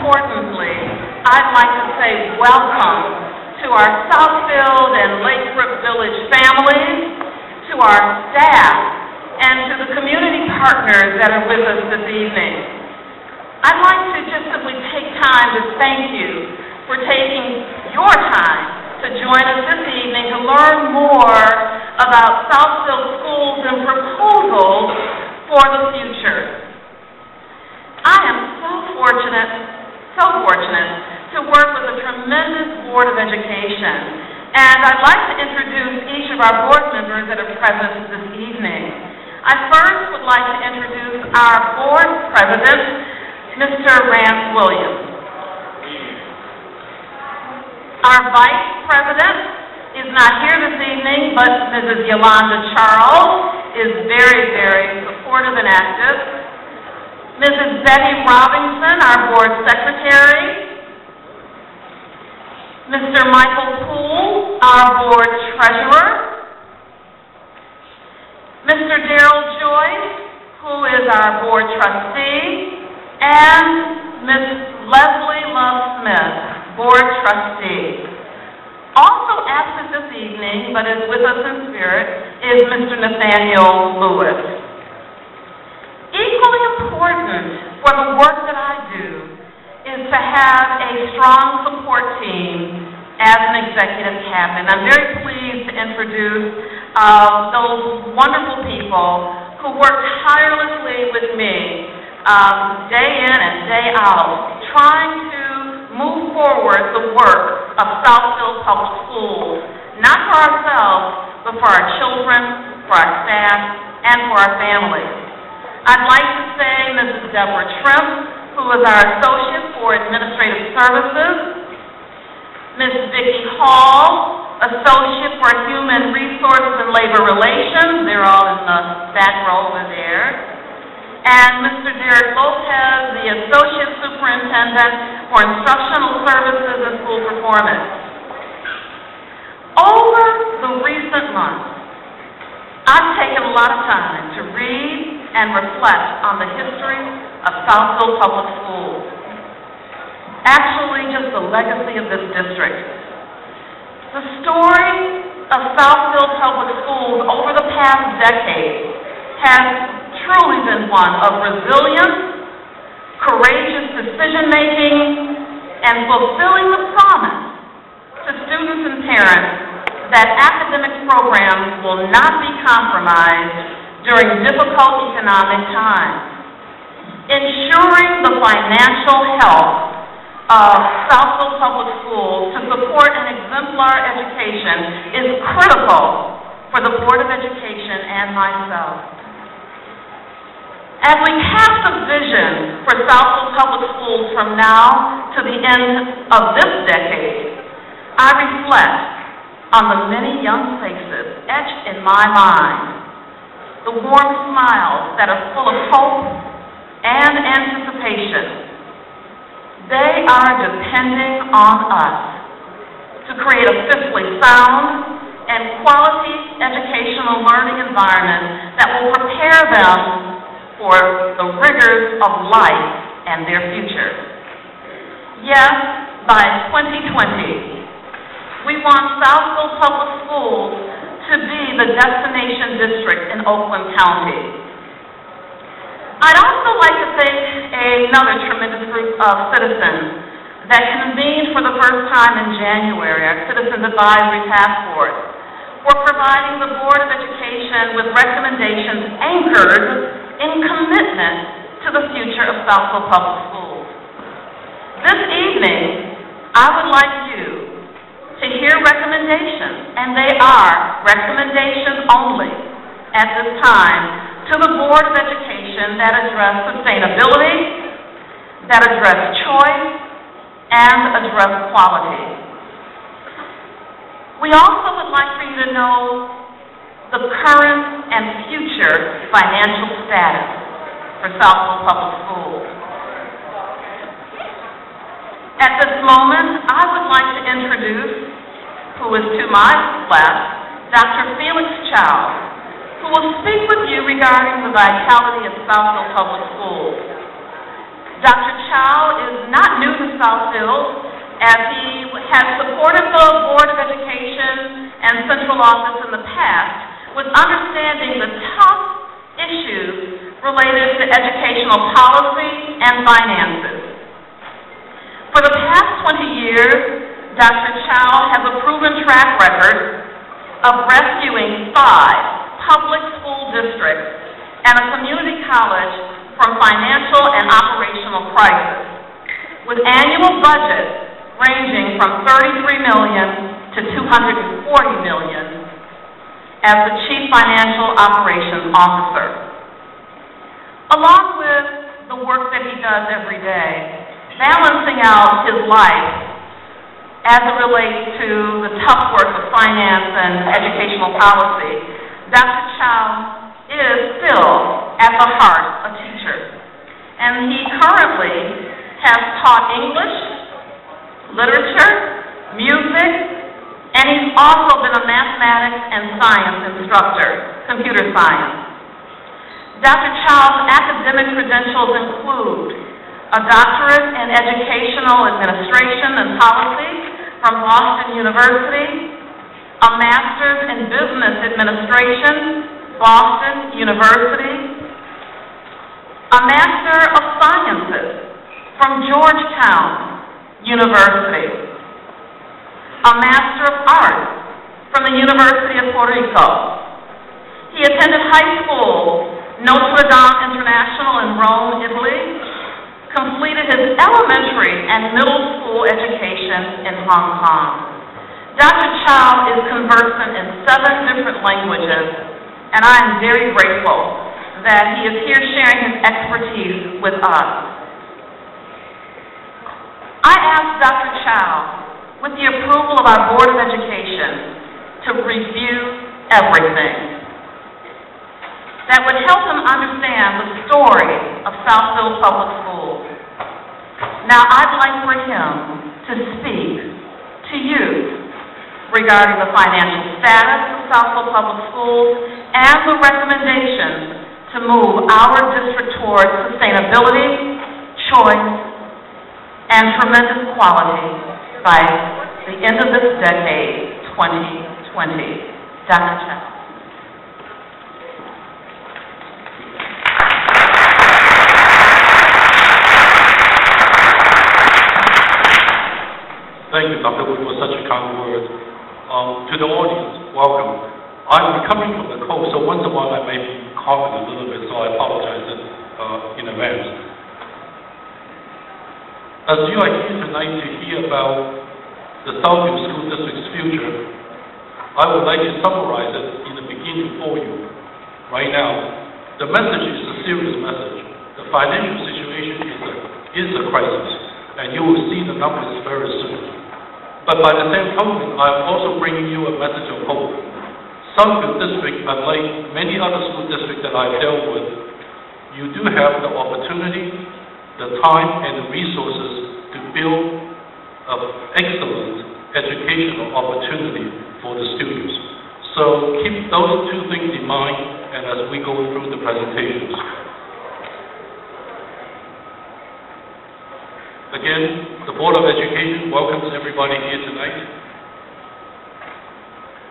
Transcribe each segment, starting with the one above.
importantly, I'd like to say welcome to our Southfield and Lathrup Village families, to our staff, and to the community partners that are with us this evening. I'd like to just simply take time to thank you for taking your time to join us this evening to learn more about Southfield schools and proposals for the future. I am so fortunate to work with a tremendous Board of Education, and I'd like to introduce each of our board members that are present this evening. I first would like to introduce our board president, Mr. Rance Williams. Our vice president is not here this evening, but Mrs. Yolanda Charles is very, very supportive and active. Mrs. Betty Robinson, our board secretary. Mr. Michael Poole, our board treasurer. Mr. Darrell Joyce, who is our board trustee. And Ms. Leslie Love Smith, board trustee. Also absent this evening, but is with us in spirit, is Mr. Nathaniel Lewis. Equally important for the work that I do is to have a strong support team as an executive cabinet. I'm very pleased to introduce those wonderful people who work tirelessly with me day in and day out, trying to move forward the work of Southfield Public Schools, not for ourselves, but for our children, for our staff, and for our families. I'd like to say Mrs. Deborah Trimp, who is our Associate for Administrative Services, Ms. Vicki Hall, Associate for Human Resources and Labor Relations, they're all in the back row over there, and Mr. Derek Lopez, the Associate Superintendent for Instructional Services and School Performance. Over the recent months, I've taken a lot of time to read and reflect on the history of Southfield Public Schools. Actually, just the legacy of this district. The story of Southfield Public Schools over the past decade has truly been one of resilience, courageous decision-making, and fulfilling the promise to students and parents that academic programs will not be compromised during difficult economic times. Ensuring the financial health of Southfield Public Schools to support an exemplar education is critical for the Board of Education and myself. As we cast a vision for Southfield Public Schools from now to the end of this decade, I reflect on the many young faces etched in my mind, the warm smiles that are full of hope and anticipation. They are depending on us to create a fiscally sound and quality educational learning environment that will prepare them for the rigors of life and their future. Yes, by 2020, we want Southfield Public Schools to be the destination district in Oakland County. I'd also like to thank another tremendous group of citizens that convened for the first time in January, our Citizens Advisory Task Force, for providing the Board of Education with recommendations anchored in commitment to the future of Southfield Public Schools. This evening, I would like you to hear recommendations, and they are recommendations only at this time, to the Board of Education that address sustainability, that address choice, and address quality. We also would like for you to know the current and future financial status for Southfield Public Schools. At this moment, I would like to introduce, who is to my left, Dr. Felix Chow, who will speak with you regarding the vitality of Southfield Public Schools. Dr. Chow is not new to Southfield, as he has supported the Board of Education and Central Office in the past with understanding the tough issues related to educational policy and finances. For the past 20 years, Dr. Chow has a proven track record of rescuing 5 public school districts and a community college from financial and operational crisis, with annual budgets ranging from $33 million to $240 million as the Chief Financial Operations Officer. Along with the work that he does every day, balancing out his life as it relates to the tough work of finance and educational policy, Dr. Chow is still at the heart a teacher, and he currently has taught English, literature, music, and he's also been a mathematics and science instructor, computer science. Dr. Chow's academic credentials include a doctorate in educational administration and policy from Boston University, a master's in business administration, Boston University, a Master of Sciences from Georgetown University, a Master of Arts from the University of Puerto Rico. He attended high school, Notre Dame International in Rome, Italy, completed his elementary and middle school education in Hong Kong. Dr. Chow is conversant in 7 different languages, and I am very grateful that he is here sharing his expertise with us. I asked Dr. Chow, with the approval of our Board of Education, to review everything that would help him understand the story of Southfield Public Schools. Now, I'd like for him to speak to you regarding the financial status of Southfield Public Schools and the recommendations to move our district towards sustainability, choice, and tremendous quality by the end of this decade, 2020. Dr. Chow. Thank you, Dr. Wood, for such a kind word. To the audience, welcome. I'm recovering from the cold, so once in a while I may be coughing a little bit, so I apologize in advance. As you are here tonight to hear about the Southfield School District's future, I would like to summarize it in the beginning for you. Right now, the message is a serious message. The financial situation is a crisis, and you will see the numbers very soon. But by the same token, I'm also bringing you a message of hope. Southfield District, unlike many other school districts that I've dealt with, you do have the opportunity, the time, and the resources to build an excellent educational opportunity for the students. So keep those 2 things in mind and as we go through the presentations. Again, the Board of Education welcomes everybody here tonight,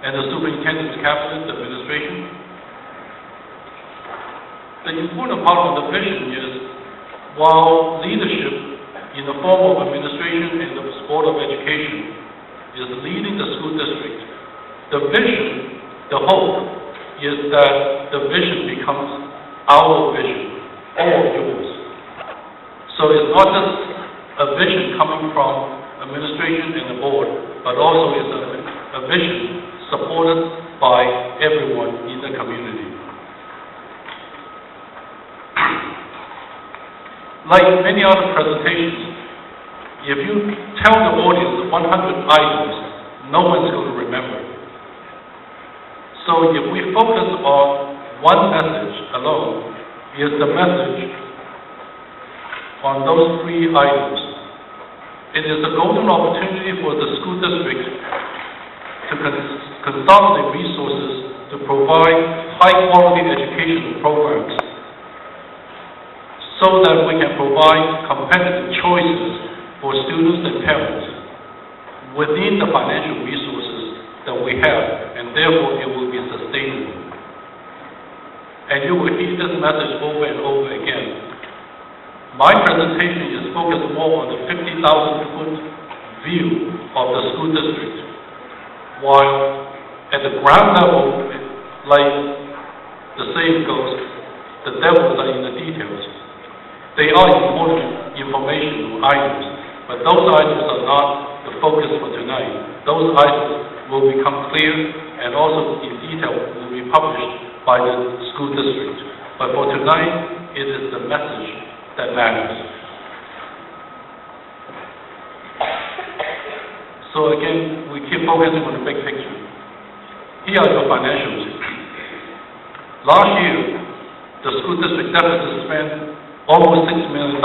and the Superintendent's Cabinet Administration. The important part of the vision is, while leadership in the form of administration and the Board of Education is leading the school district, the vision, the hope, is that the vision becomes our vision, all yours. So it's not just a vision coming from administration and the board, but also is a vision supported by everyone in the community. Like many other presentations, if you tell the audience 100 items, no one's going to remember. So if we focus on one message alone, is the message on those 3 items. It is a golden opportunity for the school district to consolidate resources to provide high-quality educational programs so that we can provide competitive choices for students and parents within the financial resources that we have, and therefore it will be sustainable. And you will hear this message over and over again. My presentation is focused more on the 50,000-foot view of the school district, while at the ground level, like the saying goes, the devils are in the details. They are important informational items, but those items are not the focus for tonight. Those items will become clear and also in detail will be published by the school district. But for tonight, it is the message that matters. So again, we keep focusing on the big picture. Here are your financials. Last year, the school district deficit spent almost $6 million.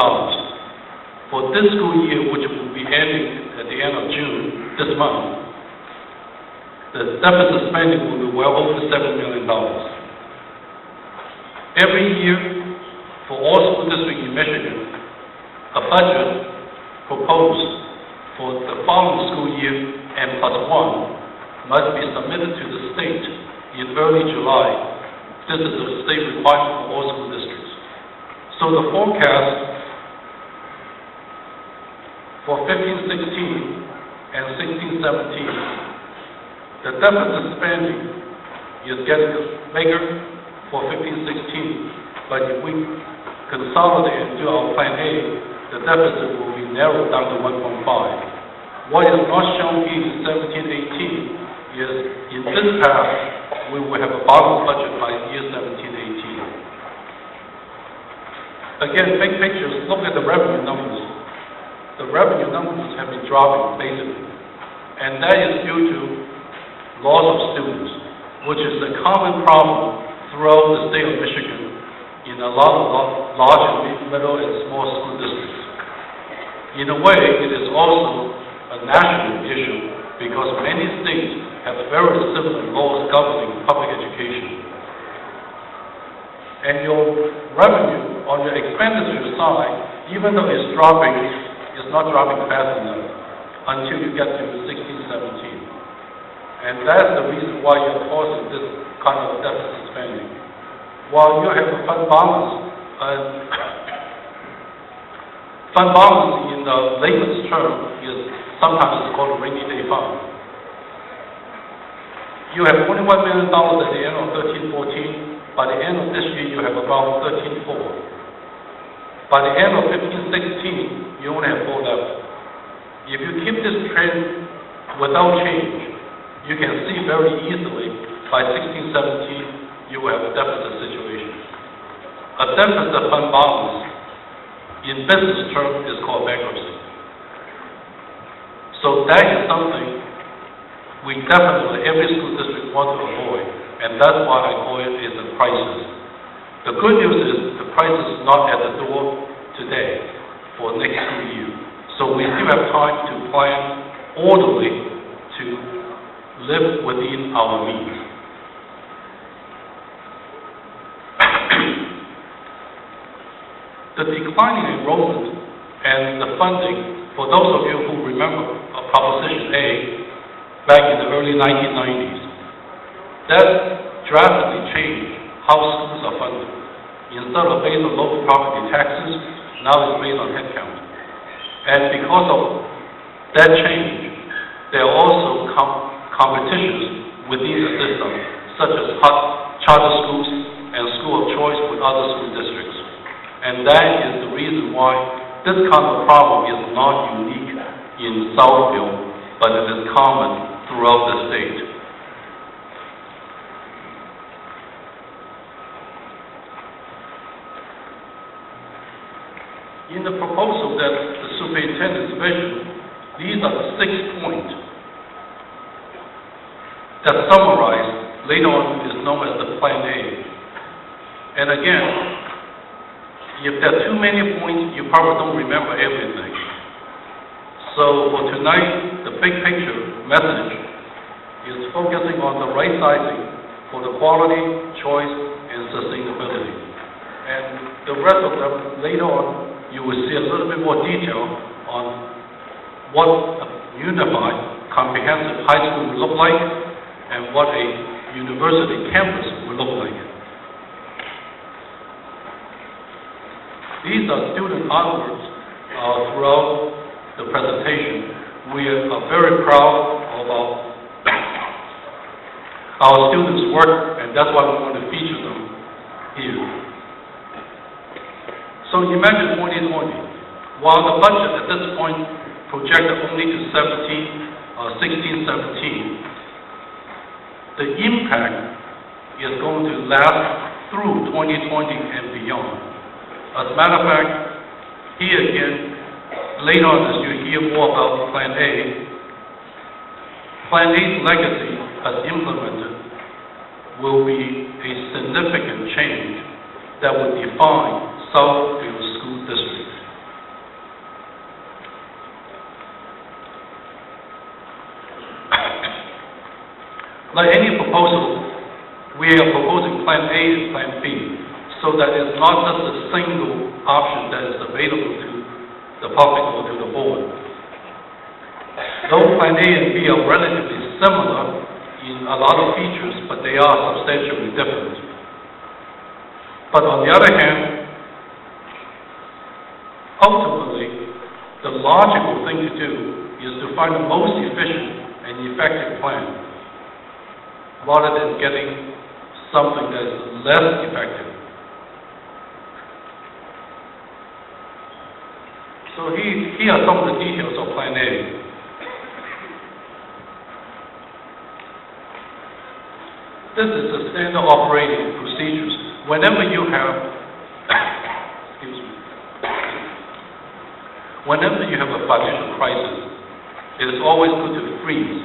For this school year, which will be ending at the end of June, this month, the deficit spending will be well over $7 million. Every year, for all school districts in Michigan, a budget proposed for the following school year and +1 must be submitted to the state in early July. This is a state requirement for all school districts. So the forecast for 15-16 and 16-17, the deficit spending is getting bigger for 15-16, but if we consolidate and do our Plan A, the deficit will be narrowed down to 1.5. What is not shown in 17-18 is in this path, we will have a balanced budget by year 17-18. Again, big pictures, look at the revenue numbers. The revenue numbers have been dropping, basically. And that is due to loss of students, which is a common problem throughout the state of Michigan in a lot of large and middle and small school districts. In a way, it is also a national issue because many states have very similar laws governing public education. And your revenue on your expenditure side, even though it's dropping, it's not dropping fast enough until you get to 16-17. And that's the reason why you're causing this kind of deficit spending. While you have a fund balance, fund balance in the layman's term is sometimes it's called a rainy day fund. You have $21 million at the end of 13-14. By the end of this year, you have about 13.4. By the end of 15-16, you only have 4 left. If you keep this trend without change, you can see very easily by 16-17, you will have a deficit situation. A deficit fund balance in business terms is called bankruptcy. So that is something we definitely, every school district wants to avoid, and that's why I call it is a crisis. The good news is the crisis is not at the door today for next school year. So we still have time to plan orderly to live within our means. The declining enrollment and the funding, for those of you who remember Proposition A back in the early 1990s, that drastically changed how schools are funded. Instead of based on local property taxes, now it's based on headcount. And because of that change, there are also competitions within the system, such as charter schools and school of choice with other school districts. And that is the reason why this kind of problem is not unique in Southfield, but it is common throughout the state. In the proposal that the superintendent's vision, these are the 6 points that summarized later on is known as the Plan A. And again, if there are too many points, you probably don't remember everything. So for tonight, the big picture message is focusing on the right sizing for the quality, choice, and sustainability. And the rest of them, later on, you will see a little bit more detail on what a unified, comprehensive high school will look like and what a university campus will look like. These are student artworks throughout the presentation. We are very proud of our students' work, and that's why we want to feature them here. So imagine 2020. While the budget at this point projected only to 16-17, the impact is going to last through 2020 and beyond. As a matter of fact, here again, later on as you hear more about Plan A, Plan A's legacy as implemented will be a significant change that will define Southfield School District. Like any proposal, we are proposing Plan A and Plan B, so that it's not just a single option that is available to the public or to the board. Though Plan A and B are relatively similar in a lot of features, but they are substantially different. But on the other hand, ultimately, the logical thing to do is to find the most efficient and effective plan, rather than getting something that is less effective. So here are some of the details of Plan A. This is the standard operating procedures. Whenever you have, excuse me, whenever you have a financial crisis, it is always good to freeze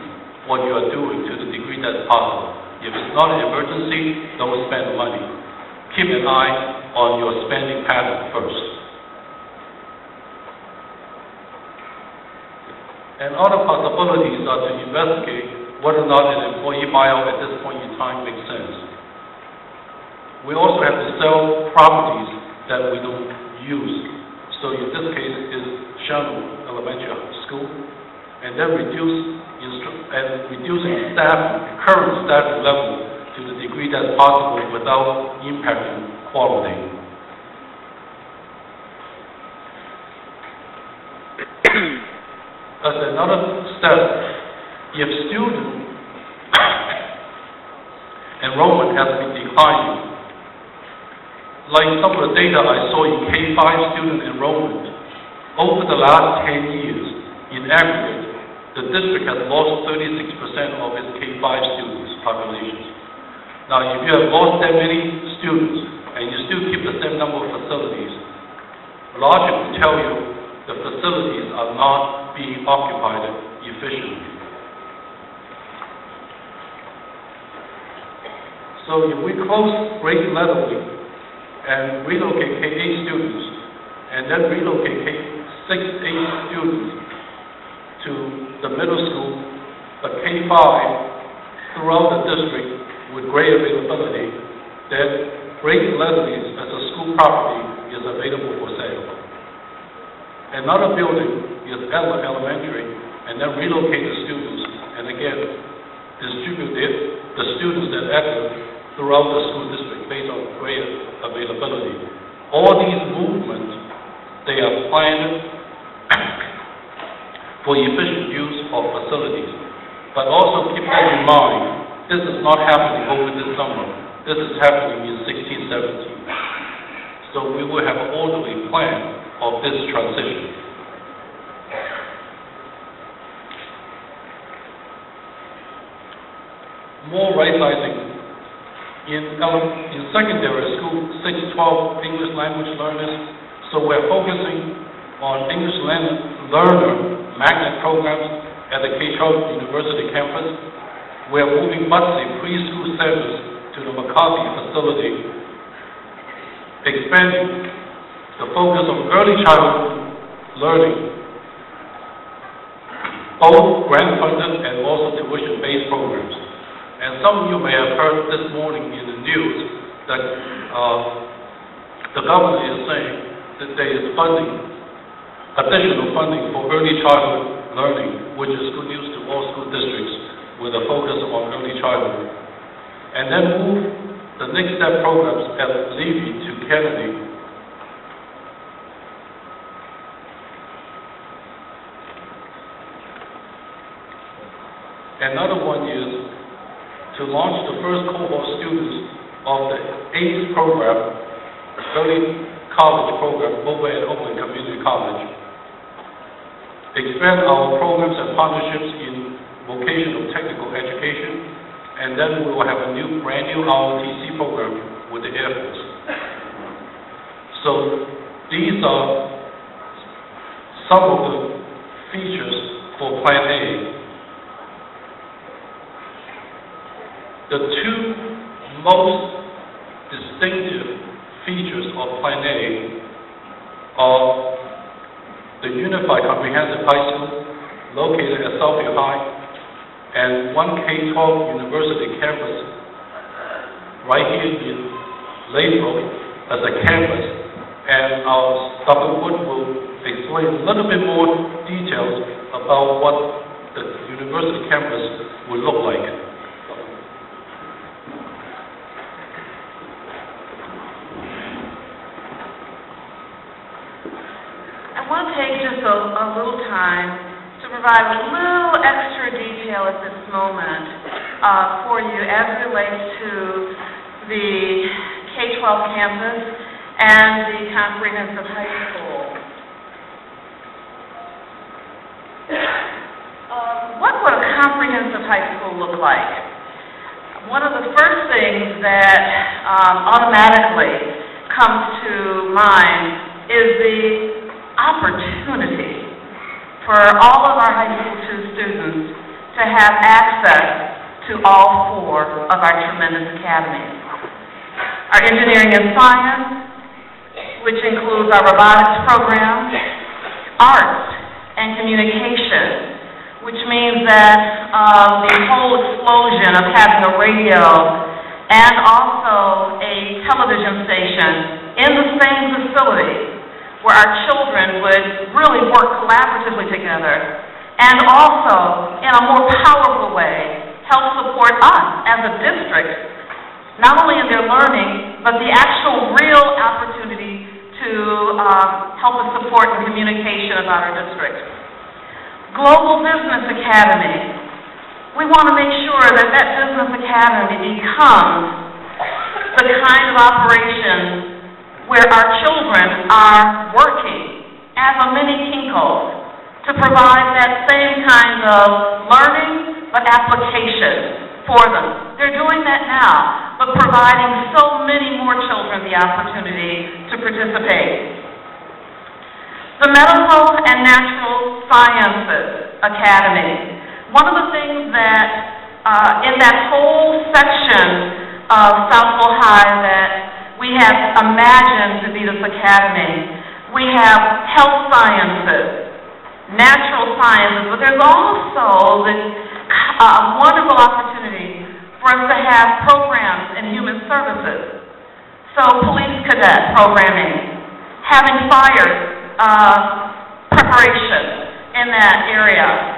what you are doing to the degree that's possible. If it's not an emergency, don't spend money. Keep an eye on your spending pattern first. And other possibilities are to investigate whether or not an employee buyout at this point in time makes sense. We also have to sell properties that we don't use. So in this case, is Shannon Elementary School, and then reducing current staffing level to the degree that's possible without impacting quality. As another step, if student enrollment has been declining, like some of the data I saw in K-5 student enrollment, over the last 10 years, in aggregate, the district has lost 36% of its K-5 students' populations. Now, if you have lost that many students, and you still keep the same number of facilities, logic will tell you the facilities are not being occupied efficiently. So if we close grade leveling and relocate K-8 students, and then relocate K-6-8 students to the middle school, but K-5 throughout the district with great availability, then grade leveling as a school property is available for sale. Another building is Ella Elementary, and then relocate the students, and again, distribute the students that enter throughout the school district based on grade availability. All these movements, they are planned for efficient use of facilities. But also keep that in mind, this is not happening over this summer. This is happening in 16-17. So we will have an orderly plan of this transition. More right-sizing. In secondary school, 6-12 English language learners, so we're focusing on English learner magnet programs at the K-12 University campus. We're moving Butsy preschool centers to the McCarthy facility, expanding the focus on early childhood learning, both grant-funded and also tuition-based programs. And some of you may have heard this morning in the news that the governor is saying that there is funding, additional funding for early childhood learning, which is good news to all school districts with a focus on early childhood. And then move the next step programs at Levy to Kennedy. Another one is to launch the first cohort students of the ACE program, early college program over at Oakland Community College. Expand our programs and partnerships in vocational technical education, and then we will have a brand new ROTC program with the Air Force. So these are some of the features for Plan A. The two most distinctive features of Plan A are the Unified Comprehensive High School located at Southfield High and one K-12 university campus right here in Lathrop as a campus. And our Dr. Wood will explain a little bit more details about what the university campus will look like. I want to take just a little time to provide a little extra detail at this moment for you as it relates to the K-12 campus and the comprehensive high school. What would a comprehensive high school look like? One of the first things that automatically comes to mind is the opportunity for all of our high school students to have access to all four of our tremendous academies. Our engineering and science, which includes our robotics program, arts and communication, which means that the whole explosion of having a radio and also a television station in the same facility where our children would really work collaboratively together and also, in a more powerful way, help support us as a district, not only in their learning, but the actual real opportunity to help us support the communication about our district. Global Business Academy. We want to make sure that that Business Academy becomes the kind of operation where our children are working as a mini Kinko's to provide that same kind of learning but application for them. They're doing that now, but providing so many more children the opportunity to participate. The Medical and Natural Sciences Academy. One of the things that in that whole section of Southfield High that we have imagined to be this academy, we have health sciences, natural sciences, but there's also this wonderful opportunity for us to have programs in human services. So police cadet programming, having fire preparation in that area.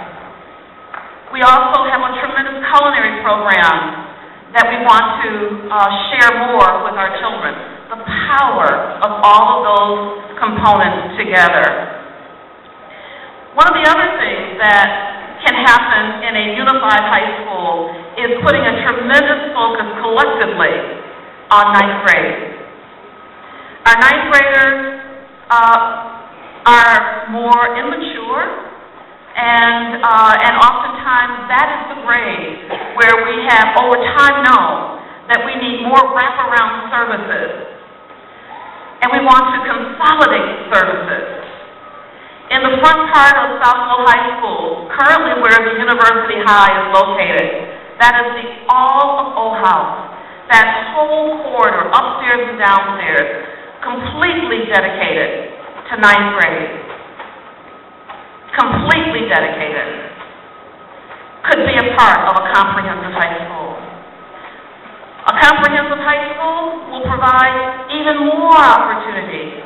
We also have a tremendous culinary program that we want to share more with our children. The power of all of those components together. One of the other things that can happen in a unified high school is putting a tremendous focus collectively on ninth grade. Our ninth graders are more immature, and oftentimes that is the grade where we have over time known that we need more wraparound services, and we want to consolidate services. In the front part of Southfield High School, currently where the University High is located, that is the all of O House, that whole corridor, upstairs and downstairs, completely dedicated to ninth grade. Completely dedicated. Could be a part of a comprehensive high school. A comprehensive high school will provide even more opportunity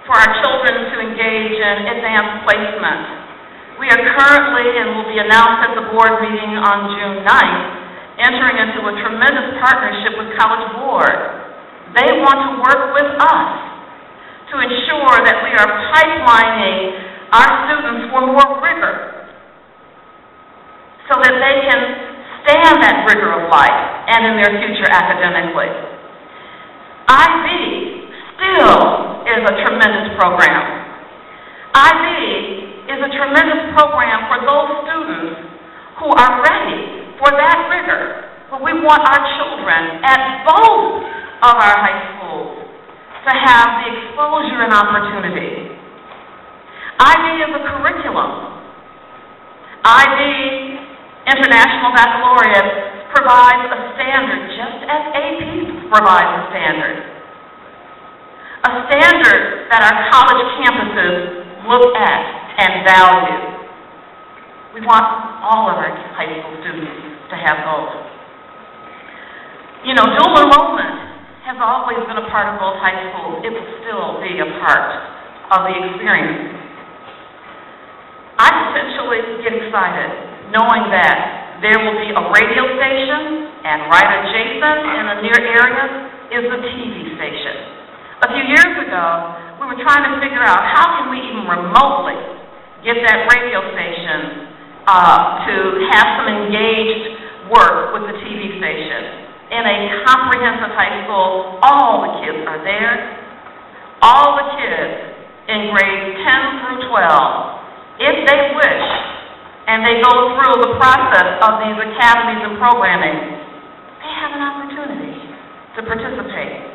for our children to engage in advanced placement. We are currently, and will be announced at the board meeting on June 9th, entering into a tremendous partnership with College Board. They want to work with us to ensure that we are pipelining our students for more rigor so that they can stand that rigor of life and in their future academically. IB still is a tremendous program. IB is a tremendous program for those students who are ready for that rigor. But we want our children at both of our high schools to have the exposure and opportunity. IB is a curriculum. IB, International Baccalaureate, provides a standard just as AP provides a standard. A standard that our college campuses look at and value. We want all of our high school students to have both. You know, dual enrollment has always been a part of both high schools. It will still be a part of the experience. I potentially get excited knowing that there will be a radio station, and right adjacent in the near area is the TV station. A few years ago, we were trying to figure out how can we even remotely get that radio station to have some engaged work with the TV station. In a comprehensive high school, all the kids are there. All the kids in grades 10 through 12, if they wish, and they go through the process of these academies and programming, they have an opportunity to participate.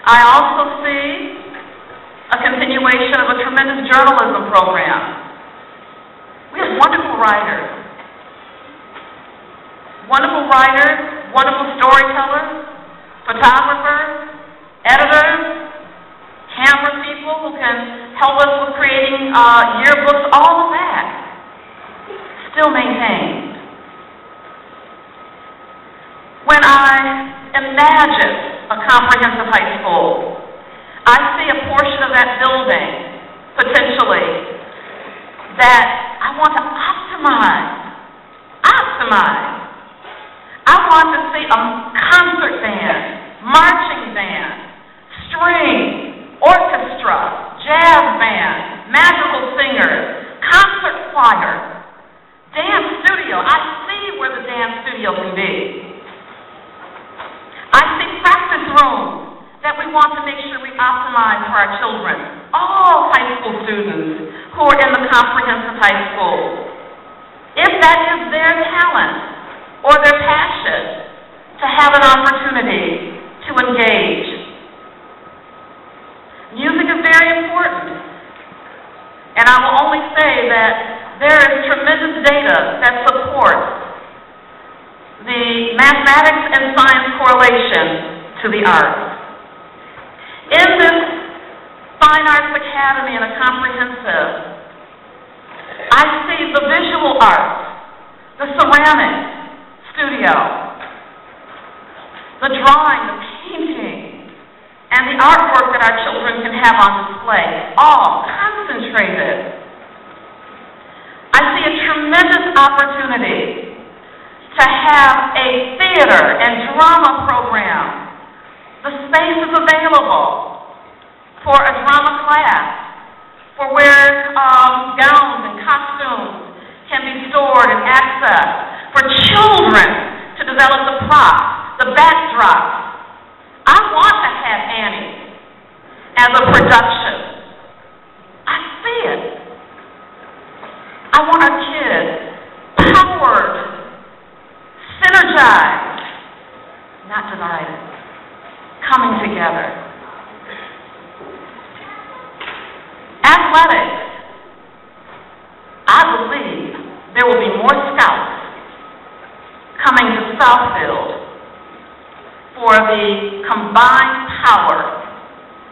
I also see a continuation of a tremendous journalism program. We have wonderful writers, wonderful storytellers, photographers, editors, camera people who can help us with creating yearbooks, all of that still maintained. When I imagine a comprehensive high school, I see a portion of that building, potentially, that I want to optimize. I want to see a concert band, marching band, string, orchestra, jazz band, magical singers, concert choir, dance studio. I see where the dance studio can be. I see practice rooms that we want to make sure we optimize for our children, all high school students who are in the comprehensive high school. If that is their talent or their passion, to have an opportunity to engage. Music is very important, and I will only say that there is tremendous data that supports the mathematics and science correlation to the arts. In this Fine Arts Academy and a comprehensive, I see the visual arts, the ceramic studio, the drawing, the painting, and the artwork that our children can have on display, all concentrated. I see a tremendous opportunity to have a theater and drama program. The space is available for a drama class, for where gowns and costumes can be stored and accessed, for children to develop the props, the backdrops. I want to have Annie as a production. I see it. I want our kids powered, synergized, not divided, coming together. Athletics. I believe there will be more scouts coming to Southfield for the combined power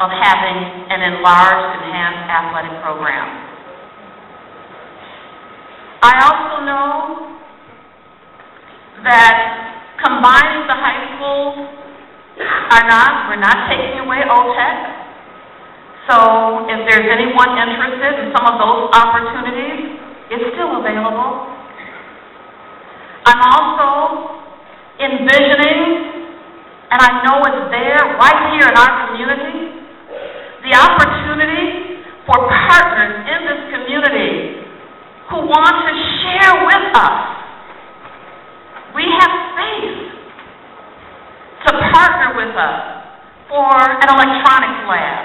of having an enlarged, enhanced athletic program. I also know that Combining the high schools we're not taking away OTEC. So if there's anyone interested in some of those opportunities, it's still available. I'm also envisioning, and I know it's there right here in our community, the opportunity for partners in this community who want to share with us. We have space to partner with us for an electronics lab,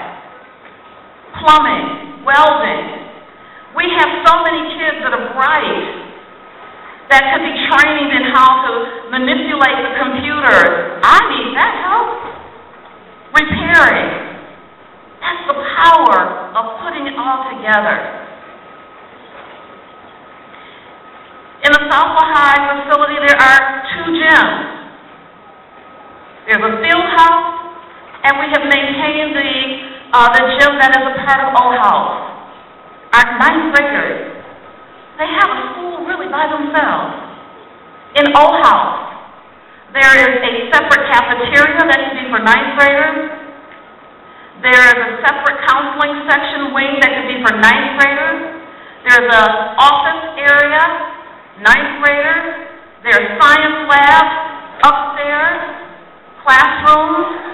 plumbing, welding. We have so many kids that are bright that could be trained in how to manipulate the computer. I need that help. Repairing. That's the power of putting it all together. In the Southfield High facility, there are 2 gyms. There's a field house, and we have maintained the gym that is a part of O House. Our 9th graders, they have a school really by themselves. In O House, there is a separate cafeteria that can be for 9th graders. There is a separate counseling section wing that can be for 9th graders. There's an office area, 9th graders. There's science labs upstairs, classrooms.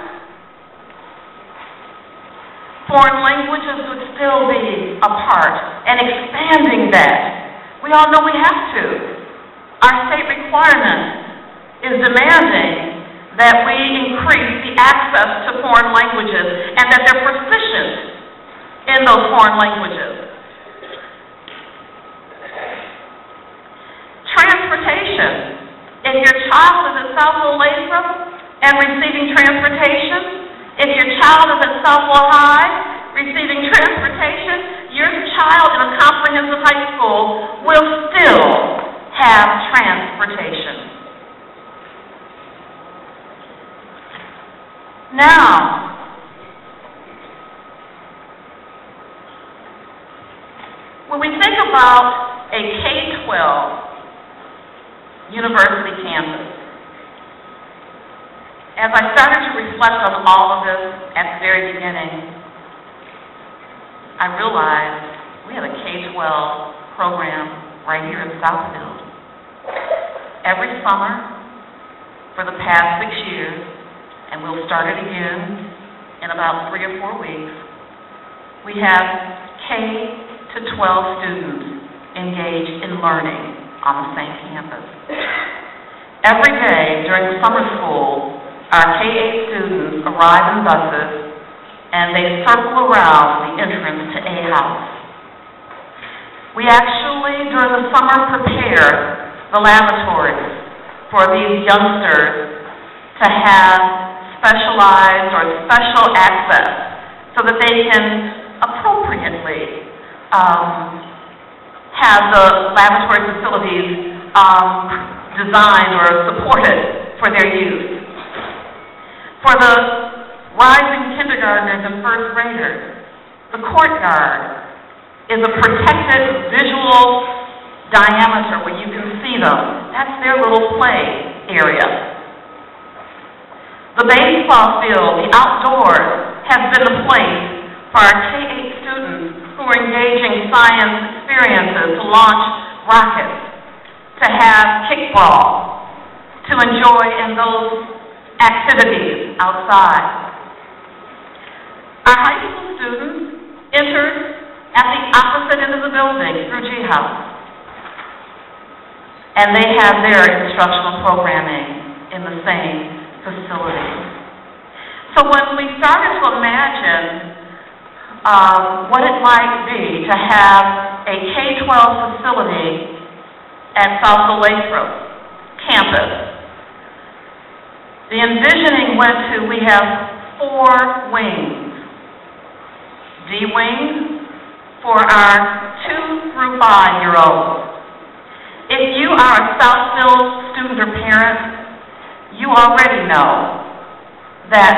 Foreign languages would still be a part, and expanding that. We all know we have to. Our state requirement is demanding that we increase the access to foreign languages and that they're proficient in those foreign languages. Transportation. If your child is at Southfield-Lathrup and receiving transportation, if your child is at Southfield High receiving transportation, your child in a comprehensive high school will still have transportation. Now, when we think about a K-12 university campus, as I started to reflect on all of this at the very beginning, I realized we had a K-12 program right here in Southfield. Every summer for the past 6 years, and we'll start it again in about 3 or 4 weeks, we have K-12 students engaged in learning on the same campus. Every day during summer school, our K-8 students arrive in buses and they circle around the entrance to A House. We actually, during the summer, prepare the lavatories for these youngsters to have specialized or special access so that they can appropriately have the laboratory facilities designed or supported for their use. For the rising kindergartners and first graders, the courtyard is a protected visual diameter where you can see them. That's their little play area. The baseball field, the outdoors, has been the place for our K-8 students who are engaging science experiences to launch rockets, to have kickball, to enjoy in those activities outside. Our high school students enter at the opposite end of the building through G House, and they have their instructional programming in the same facility. So when we started to imagine what it might be to have a K-12 facility at Southfield-Lathrup campus, the envisioning went to, we have 4 wings. D wing for our 2 through 5-year-olds. If you are a Southfield student or parent, you already know that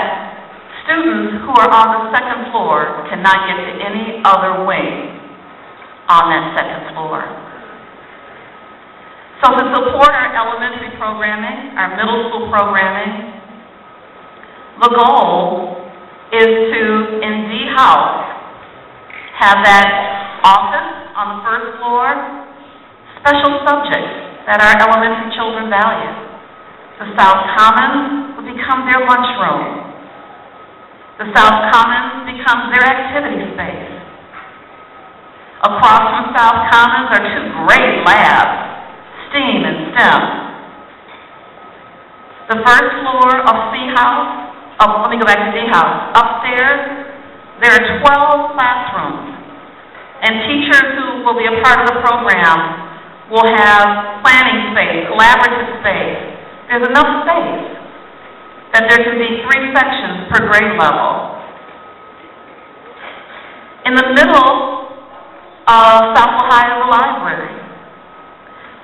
students who are on the 2nd floor cannot get to any other wing on that 2nd floor. So to support our elementary programming, our middle school programming, the goal is to, in D House, have that office on the first floor, special subjects that our elementary children value. The South Commons would become their lunchroom. The South Commons becomes their activity space. Across from South Commons are two great labs, STEAM and STEM. The first floor of C House, let me go back to D House. Upstairs, there are 12 classrooms, and teachers who will be a part of the program will have planning space, collaborative space. There's enough space that there can be 3 sections per grade level. In the middle of Southfield High is the library.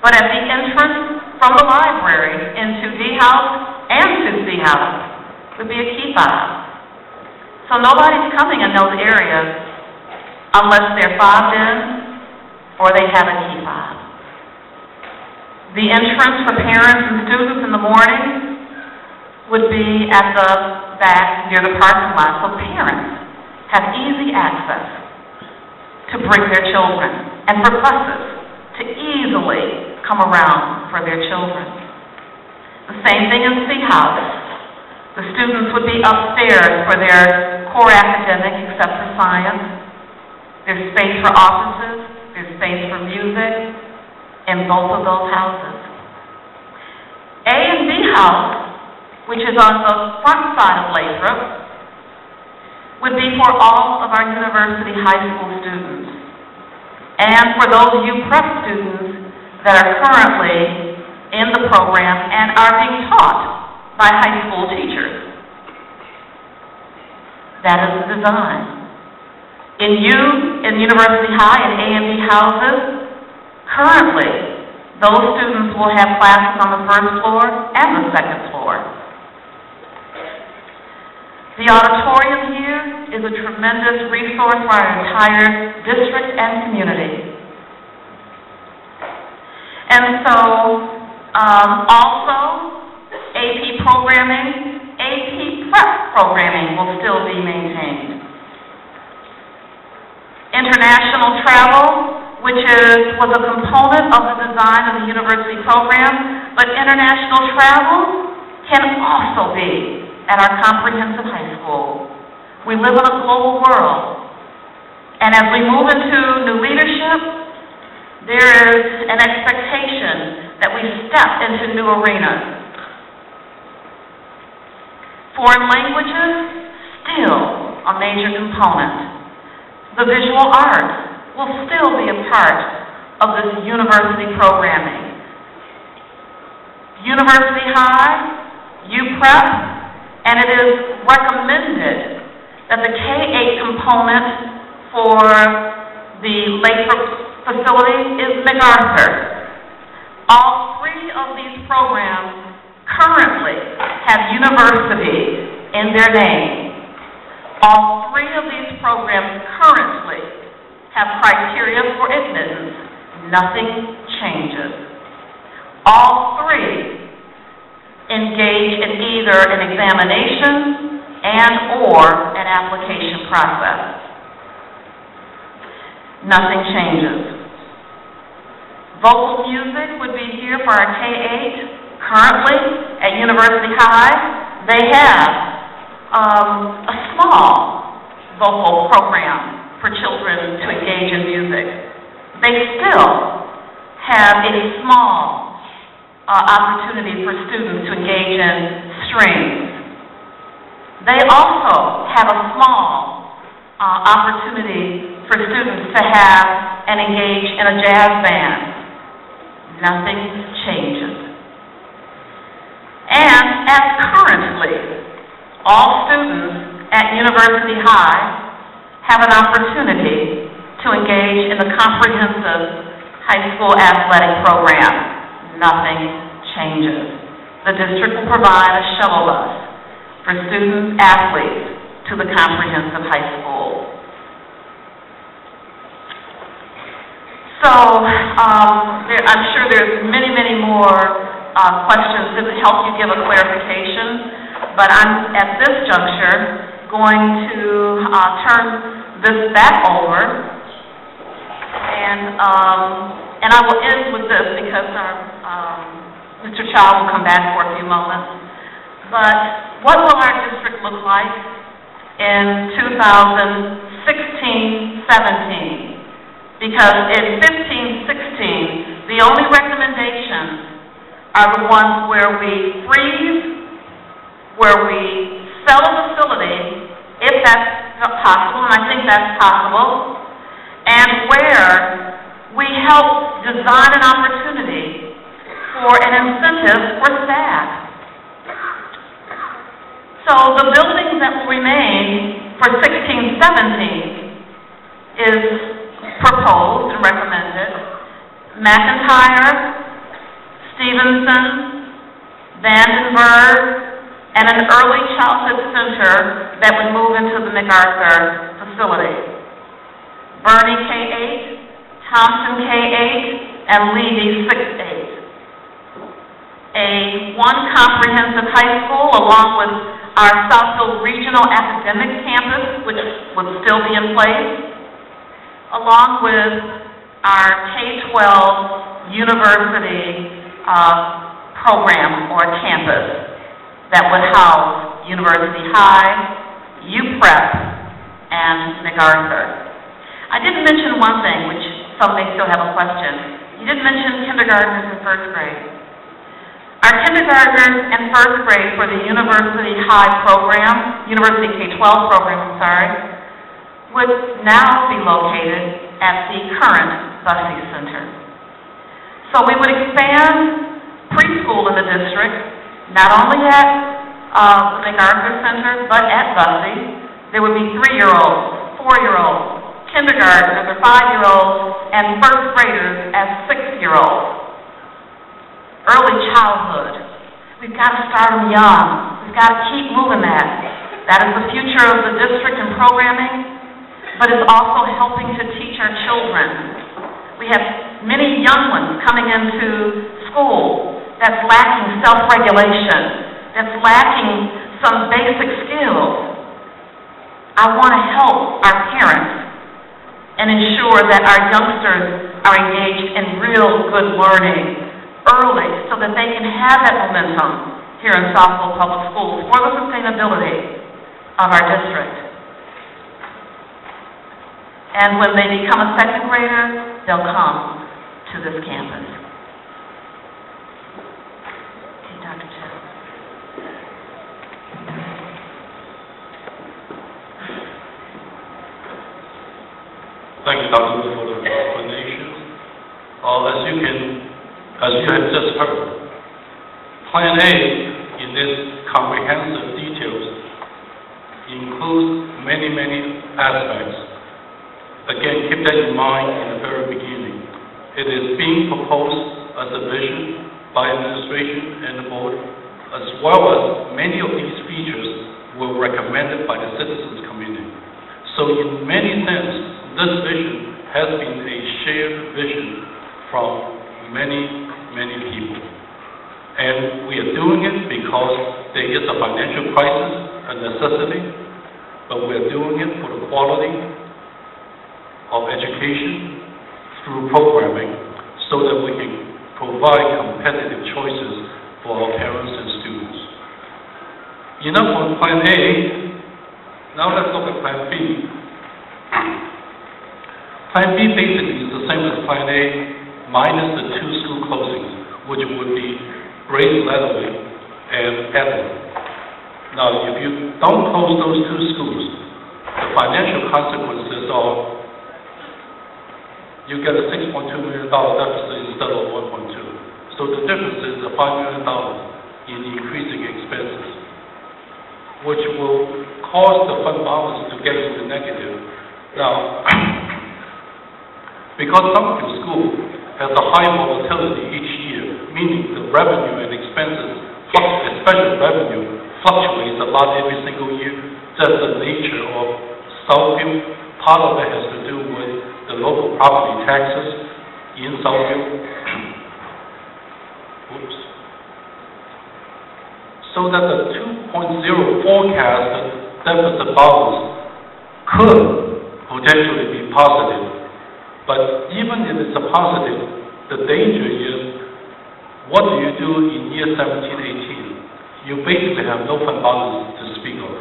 But at the entrance from the library into D House and to C House would be a key fob. So nobody's coming in those areas unless they're fobbed in or they have a key fob. The entrance for parents and students in the morning would be at the back near the parking lot, so parents have easy access to bring their children and for buses to easily come around for their children. The same thing in C House. The students would be upstairs for their core academic except for science. There's space for offices, there's space for music in both of those houses. A and B House, which is on the front side of Lathrop, would be for all of our university high school students and for those U-Prep students that are currently in the program and are being taught by high school teachers. That is the design. In University High and A and B houses, currently, those students will have classes on the first floor and the second floor. The auditorium here is a tremendous resource for our entire district and community. And so, also, AP programming, AP prep programming will still be maintained. International travel, which was a component of the design of the university program, but international travel can also be at our comprehensive high school. We live in a global world, and as we move into new leadership, there is an expectation that we step into new arenas. Foreign languages, still a major component. The visual arts will still be a part of this university programming. University High, U-Prep, and it is recommended that the K-8 component for the Lathrop facility is MacArthur. All 3 of these programs currently have university in their name. All 3 of these programs currently have criteria for admittance. Nothing changes. All 3 engage in either an examination and/or an application process. Nothing changes. Vocal music would be here for our K-8. Currently, at University High, they have a small vocal program for children to engage in music. They still have a small opportunity for students to engage in strings. They also have a small opportunity for students to have and engage in a jazz band. Nothing changes. And as currently, all students at University High have an opportunity to engage in the comprehensive high school athletic program. Nothing changes. The district will provide a shuttle bus for student athletes to the comprehensive high school. So, I'm sure there's many, many more questions to help you give a clarification, but I'm, at this juncture, going to turn this back over, and I will end with this because Mr. Chow will come back for a few moments. But what will our district look like in 2016-17? Because in 15-16, the only recommendations are the ones where we freeze, where we sell a facility, if that's possible, and I think that's possible, and where we help design an opportunity for an incentive for staff. So the building that will remain for 16-17 is proposed and recommended: McIntyre, Stevenson, Vandenberg, and an early childhood center that would move into the MacArthur facility. Bernie K-8, Thompson K-8, and Levy 6-8. One comprehensive high school along with our Southfield Regional Academic Campus, which would still be in place, along with our K-12 university program or campus that would house University High, UPrep, and MacArthur. I didn't mention one thing, which some may still have a question. You didn't mention kindergartners and first grade. Our kindergartners and first grade for the University High program, University K-12 program, would now be located at the current Bussey Center. So we would expand preschool in the district, not only at the MacArthur Center, but at Bussey. There would be 3-year-olds, 4-year-olds, kindergartners or 5-year-olds, and first graders as 6-year-olds. Early childhood. We've got to start them young. We've got to keep moving that. That is the future of the district and programming, but it's also helping to teach our children. We have many young ones coming into school that's lacking self-regulation, that's lacking some basic skills. I want to help our parents and ensure that our youngsters are engaged in real good learning early so that they can have that momentum here in Southfield Public Schools for the sustainability of our district. And when they become a second grader, they'll come to this campus. Okay, Dr. Chow. Thank you, Dr. Wu, for the explanation. As you have just heard, Plan A in its comprehensive details includes many, many aspects. Again, keep that in mind in the very beginning. It is being proposed as a vision by administration and the board, as well as many of these features were recommended by the citizens community. So in many sense, this vision has been a shared vision from many people. And we are doing it because there is a financial crisis, a necessity, but we are doing it for the quality of education through programming so that we can provide competitive choices for our parents and students. Enough on Plan A. Now let's look at Plan B. Plan B basically is the same as Plan A minus the 2 school closings, which would be Grace Leatherway and Edward. Now, if you don't close those 2 schools, the financial consequences are you get a $6.2 million deficit instead of 1.2. So the difference is $5 million in increasing expenses, which will cause the fund balance to get into negative. Now, because Southfield School has a high volatility each year, meaning the revenue and expenses, especially revenue, fluctuates a lot every single year. That's the nature of Southfield. Part of it has to do with the local property taxes, in Southfield. Oops. So that the 2.0 forecasted deficit balance could potentially be positive. But even if it's a positive, the danger is, what do you do in year 17, 18? You basically have no fund balance to speak of.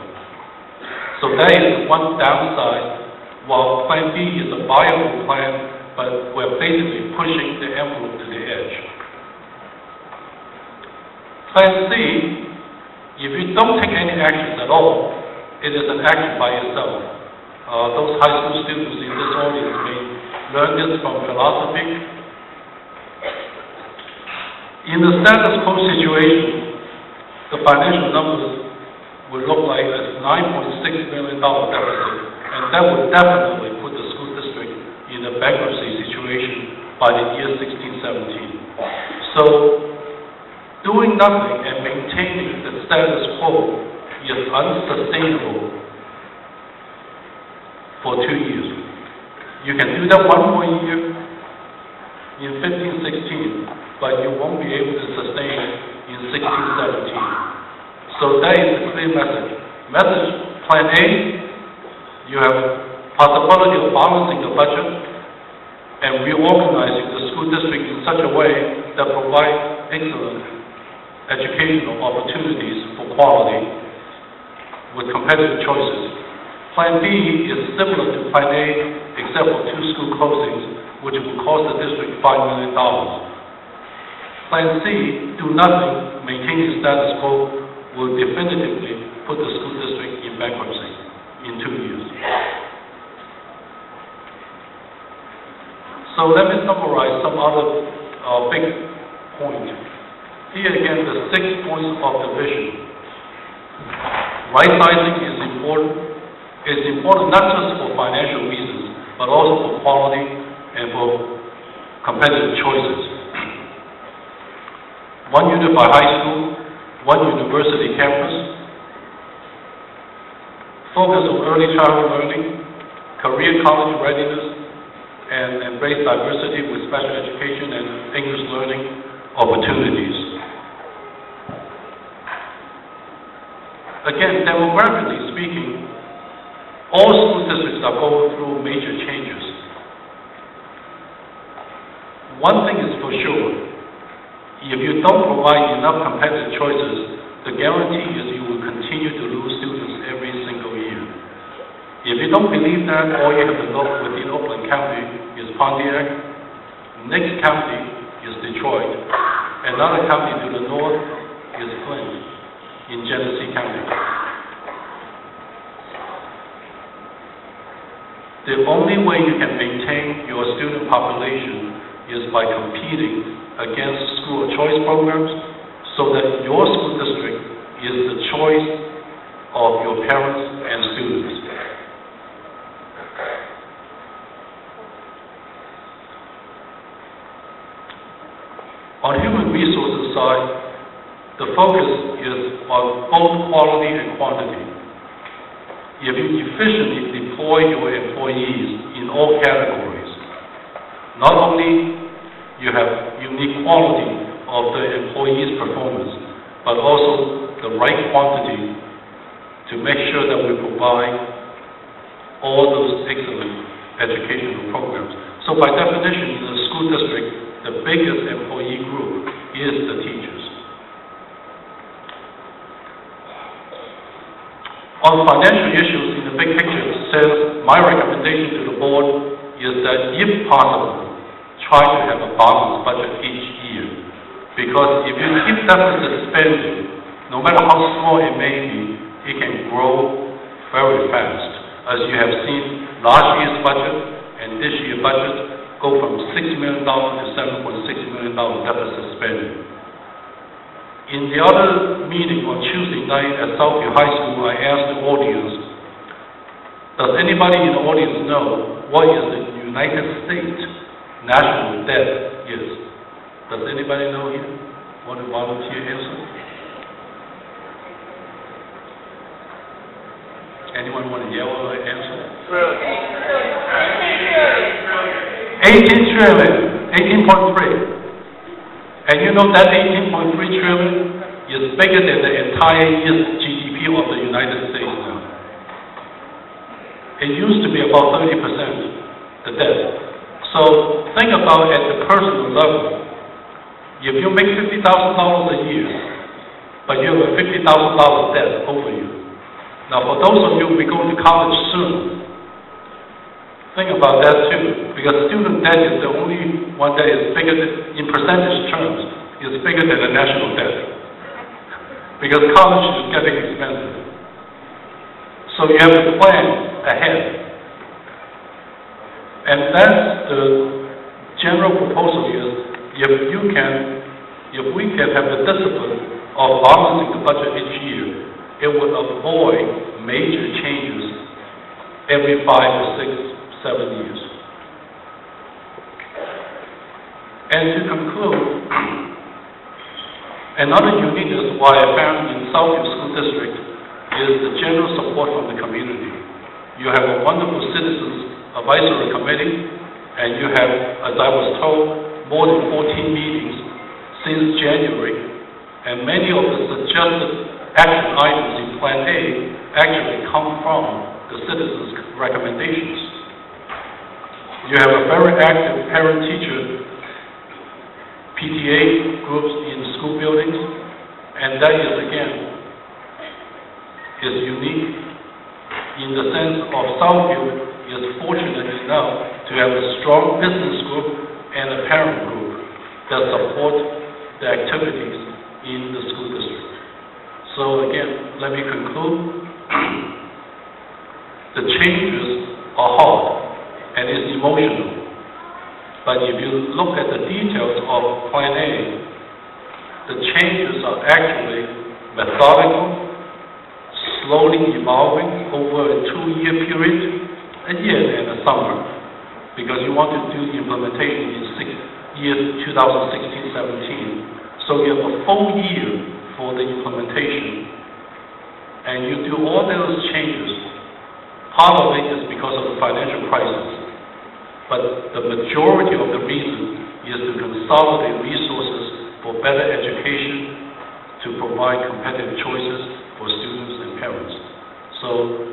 So that is one downside, while Plan B is a viable plan, but we're basically pushing the envelope to the edge. Plan C, if you don't take any actions at all, it is an action by itself. Those high school students in this audience may learn this from philosophy. In the status quo situation, the financial numbers would look like a $9.6 million deficit, and that would definitely put the school district in a bankruptcy situation by the year 16-17. So, doing nothing and maintaining the status quo is unsustainable for 2 years. You can do that one more year in 15-16, but you won't be able to sustain in 16-17. So that is the clear message. Plan A, you have possibility of balancing the budget and reorganizing the school district in such a way that provides excellent educational opportunities for quality with competitive choices. Plan B is similar to Plan A, except for 2 school closings, which will cost the district $5 million. Plan C, do nothing, maintain the status quo, will definitively put the school district in bankruptcy in 2 years. So let me summarize some other big points. Here again, the 6 points of the vision. Right sizing is important. It's important not just for financial reasons, but also for quality and for competitive choices. One unified high school, one university campus, focus on early childhood learning, career college readiness, and embrace diversity with special education and English learning opportunities. Again, demographically speaking, all school districts are going through major changes. One thing is for sure, if you don't provide enough competitive choices, the guarantee is you will continue to lose students every single year. If you don't believe that, all you have to look within Oakland County is Pontiac, next county is Detroit, another county to the north is Flint in Genesee County. The only way you can maintain your student population is by competing against school choice programs so that your school district is the choice of your parents and students. On human resources side, the focus is on both quality and quantity. If you efficiently deploy your employees in all categories, not only you have unique quality of the employees' performance, but also the right quantity to make sure that we provide all those excellent educational programs. So by definition, in the school district, the biggest employee group is the teachers. On financial issues, in the big picture, it says my recommendation to the board is that, if possible, try to have a balanced budget each year. Because if you keep deficit spending, no matter how small it may be, it can grow very fast. As you have seen, last year's budget and this year's budget go from $6 million to $7.6 million deficit spending. In the other meeting on Tuesday night at Southfield High School, I asked the audience, does anybody in the audience know what is the United States national debt is? Does anybody know here? Want to volunteer answer? Anyone want to yell or answer? 18 trillion. 18 trillion. 18.3. And you know that 18.3 trillion is bigger than the entire year's GDP of the United States now. It used to be about 30%, the debt. So think about at the personal level. If you make $50,000 a year, but you have a $50,000 debt over you. Now for those of you who will be going to college soon, think about that too, because student debt is the only one that is bigger, in percentage terms, is bigger than the national debt. Because college is getting expensive. So you have to plan ahead. And that's the general proposal is, if we can have the discipline of balancing the budget each year, it would avoid major changes every 5 to 6, 7 years. And to conclude, another uniqueness why I found in Southfield School District is the general support from the community. You have a wonderful citizens advisory committee, and you have, as I was told, more than 14 meetings since January, and many of the suggested action items in Plan A actually come from the citizens' recommendations. You have a very active parent-teacher PTA groups in school buildings, and that is, again, is unique in the sense of Southfield is fortunate enough to have a strong business group and a parent group that support the activities in the school district. So again, let me conclude. The changes are hard and it's emotional. But if you look at the details of Plan A, the changes are actually methodical, slowly evolving over a 2-year period, a year and a summer, because you want to do the implementation in years 2016-17. So you have a full year for the implementation, and you do all those changes. Part of it is because of the financial crisis, but the majority of the reason is to consolidate resources for better education, to provide competitive choices for students and parents. So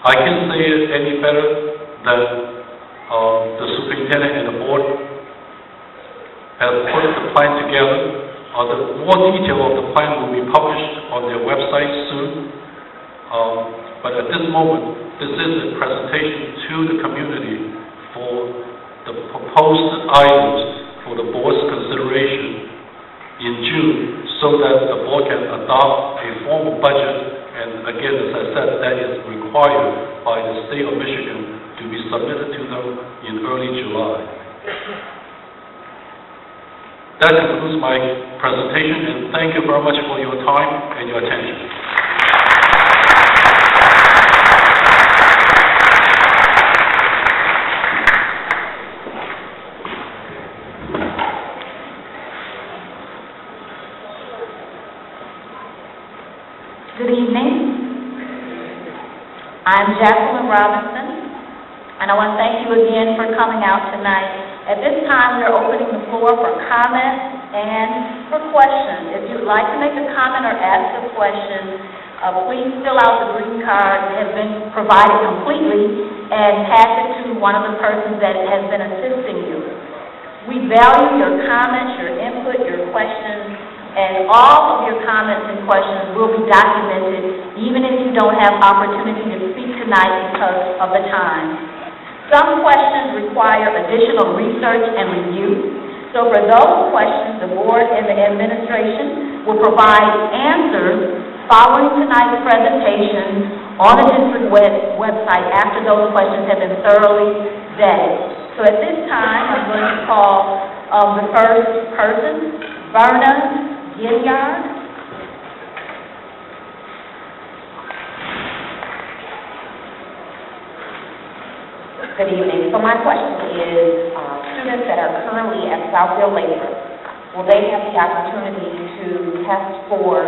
I can't say it any better than the superintendent and the board have put the plan together. The more detail of the plan will be published on their website soon. But at this moment, this is a presentation to the community for the proposed items for the board's consideration in June, so that the board can adopt a formal budget. And again, as I said, that is required by the state of Michigan to be submitted to them in early July. That concludes my presentation, and thank you very much for your time and your attention. Good evening. I'm Jacqueline Robinson, and I want to thank you again for coming out tonight. At this time, we're opening the floor for comments and for questions. If you'd like to make a comment or ask a question, please fill out the green card that has been provided completely and pass it to one of the persons that has been assisting you. We value your comments, your input, your questions, and all of your comments and questions will be documented, even if you don't have opportunity to speak tonight because of the time. Some questions require additional research and review. So for those questions, the board and the administration will provide answers following tonight's presentation on the district website after those questions have been thoroughly vetted. So at this time, I'm going to call the first person, Verna Gilliard. Good evening. So my question is, students that are currently at Southfield-Lathrup, will they have the opportunity to test for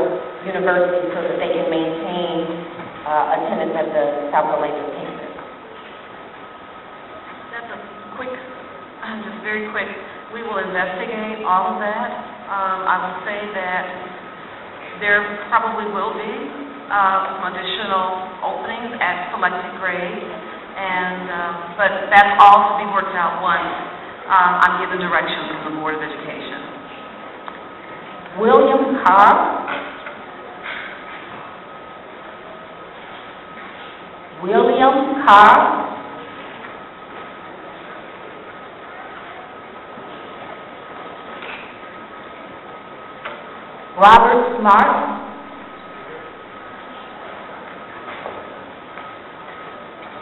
university so that they can maintain attendance at the Southfield-Lathrup campus? That's a quick, just very quick. We will investigate all of that. I will say that there probably will be some additional openings at selected grades, but that's all to be worked out once I'm given direction from the Board of Education. William Carr. William Carr. Robert Smart.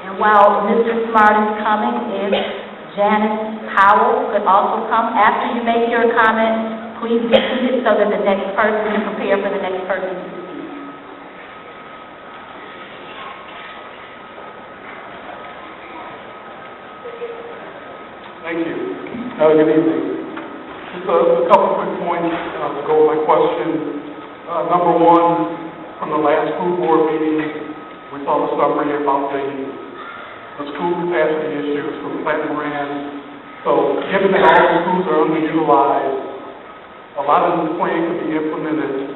And while Mr. Smart is coming, if Janice Powell could also come. After you make your comment, please be seated so that the next person can prepare for the next person to speak. Thank you. Good evening. Just a couple quick points to go with my question. Number one, from the last school board meeting, we saw the summary about the school capacity issues from Plant Moran. So given that all the schools are underutilized, a lot of this plan could be implemented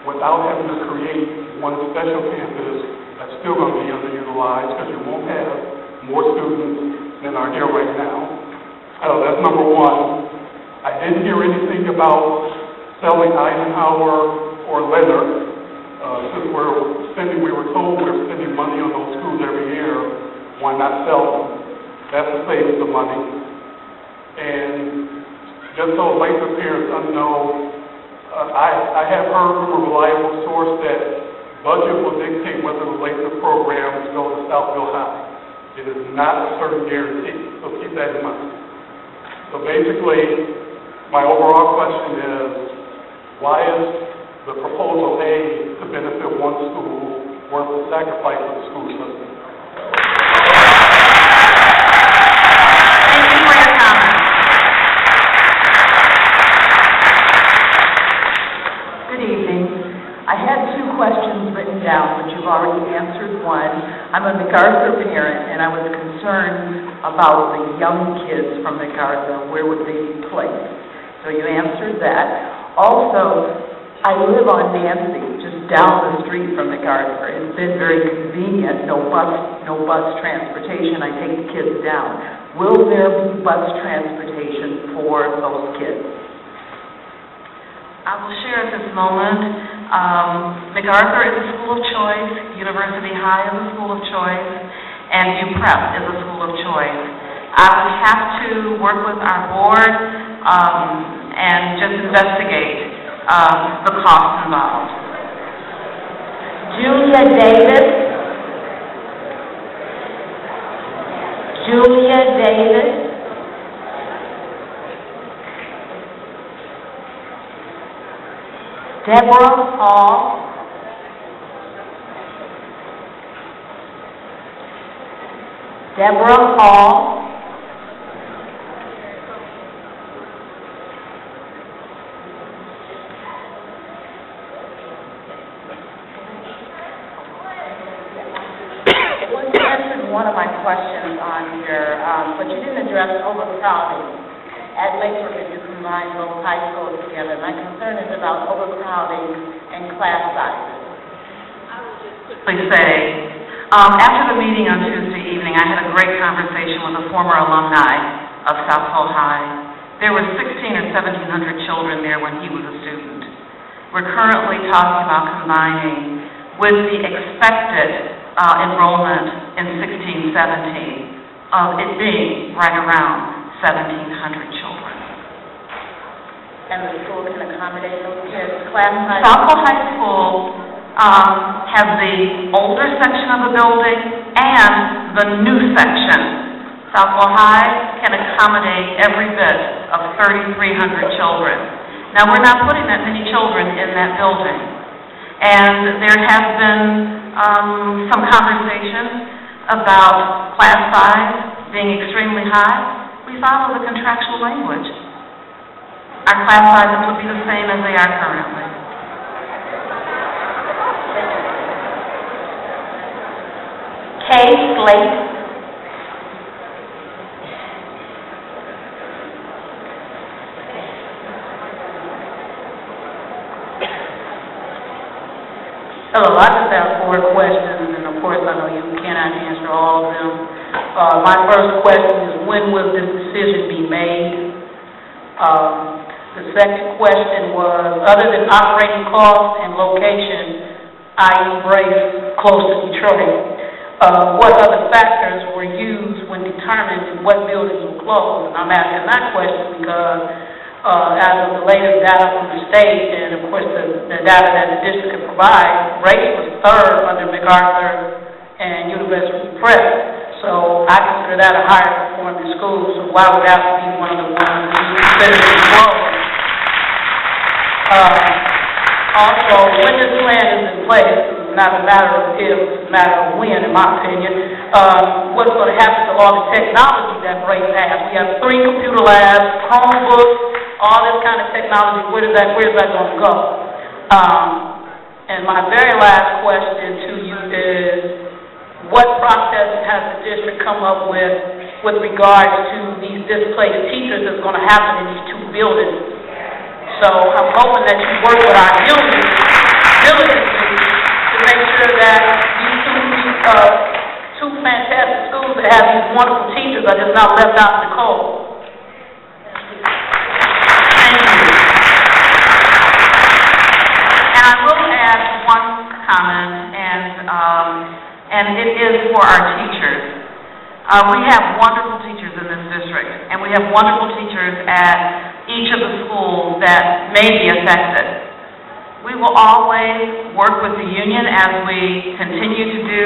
without having to create one special campus that's still going to be underutilized because you won't have more students than are here right now. That's number one. I didn't hear anything about selling Eisenhower or Leonard. Since we were told we're spending money on those schools every year, why not sell them? That's to save the money. And just so Lathrop parents know, I have heard from a reliable source that budget will dictate whether the Lathrop programs go to Southfield High. It is not a certain guarantee, so keep that in mind. So basically, my overall question is, why is the proposal A to benefit one school worth the sacrifice of the school system? Thank you for your comment. Good evening. I had two questions written down, but you've already answered one. I'm a MacArthur parent, and I was concerned about the young kids from MacArthur. Where would they be placed? So you answered that. Also, I live on Nancy, just down the street from MacArthur. It's been very convenient, no bus transportation. I take the kids down. Will there be bus transportation for those kids? I will share at this moment, MacArthur is a school of choice, University High is a school of choice, and UPrep is a school of choice. I would have to work with our board and just investigate the costs involved. Julia Davis. Julia Davis. Deborah Hall. Deborah Hall. One of my questions on your, but you didn't address overcrowding at Lathrop if you combine both high schools together. My concern is about overcrowding and class sizes. I will just quickly say, after the meeting on Tuesday evening, I had a great conversation with a former alumni of Southfield High. There were 1,600 or 1,700 children there when he was a student. We're currently talking about combining with the expected enrollment in 16-17 of it being right around 1,700 children. And the school can accommodate those kids, class size? Southfield High School has the older section of the building and the new section. Southfield High can accommodate every bit of 3,300 children. Now, we're not putting that many children in that building. And there has been some conversation about class size being extremely high. We follow the contractual language. Our class sizes will be the same as they are currently. Kay Slate. Hello, I just have 4 questions, and of course, I know you cannot answer all of them. My first question is, when will this decision be made? The second question was, other than operating costs and location, i.e. Brace, close to Detroit, what other factors were used when determining what buildings will close? And I'm asking that question because as of the latest data from the state, and of course the data that the district could provide, Brace was 3rd under MacArthur and University Press. So I consider that a higher performing school, so why would that be one of the ones that you consider to be closed? Also, when this plan is in place, it's not a matter of if, it's a matter of when, in my opinion. What's going to happen to all the technology that Brace has? We have 3 computer labs, Chromebooks, all this kind of technology. Where's that going to go? And my very last question to you is, what process has the district come up with regards to these displaced teachers that's going to happen in these 2 buildings? So I'm hoping that you work with our union diligently to make sure that these 2 fantastic schools that have these wonderful teachers are just not left out in the cold. Thank you. And I will add one comment, and it is for our teachers. We have wonderful teachers in this district, and we have wonderful teachers at each of the schools that may be affected. We will always work with the union, as we continue to do,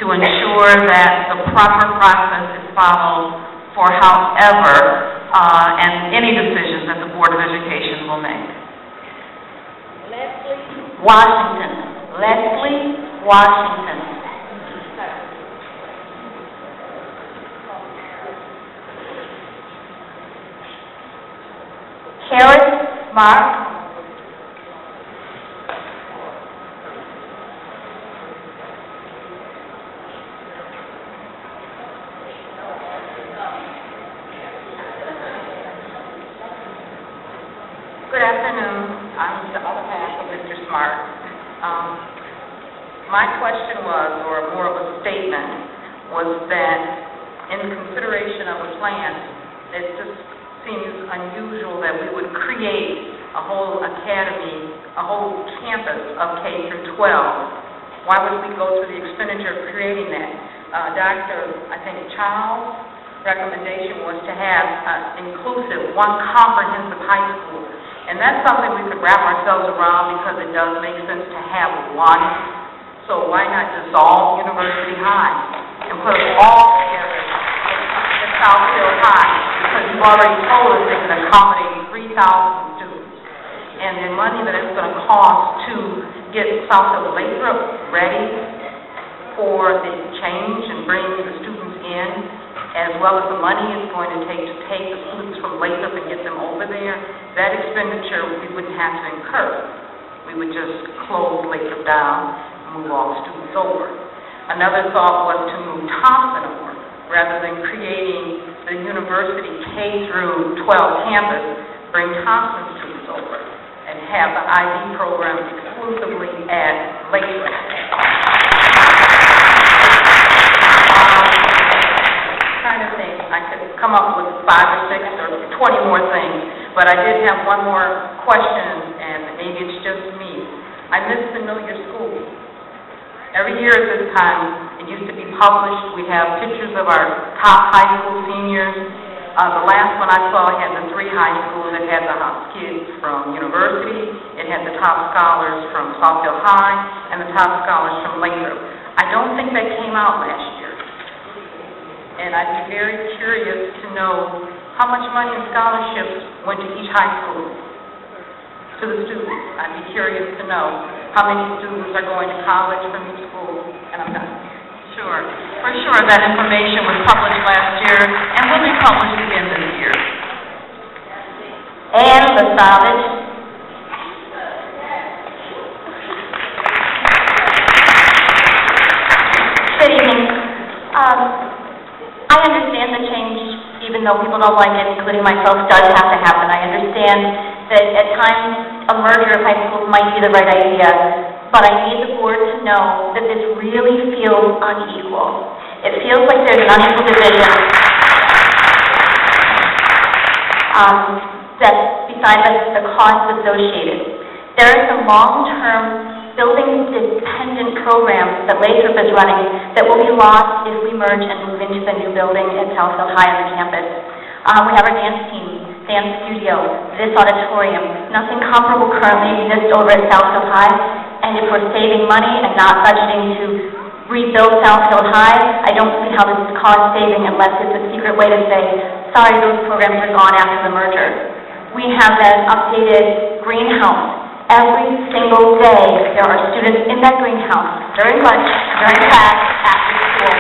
to ensure that the proper process is followed for however and any decisions that the Board of Education will make. Leslie Washington. Leslie Washington. Harris Mark. Good afternoon. I'm the other half of Mr. Smart. My question was, or more of a statement, was that in consideration of a plan, it just seems unusual that we would create a whole academy, a whole campus of K through 12. Why would we go through the expenditure of creating that? I think Charles' recommendation was to have inclusive, one comprehensive high school. And that's something we could wrap ourselves around because it does make sense to have one. So why not dissolve University High and put us all together at Southfield High? Because you've already told us it can accommodate 3,000 students. And the money that it's going to cost to get Southfield-Lathrup ready for the change and bring the students in, as well as the money it's going to take the students from Lathrup and get them over there, that expenditure we wouldn't have to incur. We would just close Lathrup down and move all the students over. Another thought was to move Thompson over, rather than creating the university K through 12 campus, bring Thompson students over and have the IB program exclusively at Lathrup. Trying to think, I could come up with 5 or 6 or 20 more things, but I did have one more question, and maybe it's just me. I miss Familiar School. Every year at this time, it used to be published. We have pictures of our top high school seniors. The last one I saw had the 3 high schools. It had the kids from University, it had the top scholars from Southfield High, and the top scholars from Lathrup. I don't think that came out last year. And I'd be very curious to know how much money in scholarships went to each high school, to the students. I'd be curious to know how many students are going to college from each school, and I'm done. Sure. For sure, that information was published last year and will be published again this year. And Lasavage. Good evening. I understand the change, even though people don't like it, including myself, does have to happen. I understand that at times a merger of high schools might be the right idea, but I need the board to know that this really feels unequal. It feels like there's an unequal division that besides the cost associated. There are some long-term building-dependent programs that Lathrop is running that will be lost if we merge and move into the new building at Southfield High on the campus. We have our dance team, dance studio, this auditorium. Nothing comparable currently exists over at Southfield High, and if we're saving money and not budgeting to rebuild Southfield High, I don't see how this is cost-saving unless it's a secret way to say, sorry, those programs are gone after the merger. We have an updated greenhouse. Every single day, there are students in that greenhouse, during lunch, during class, after school.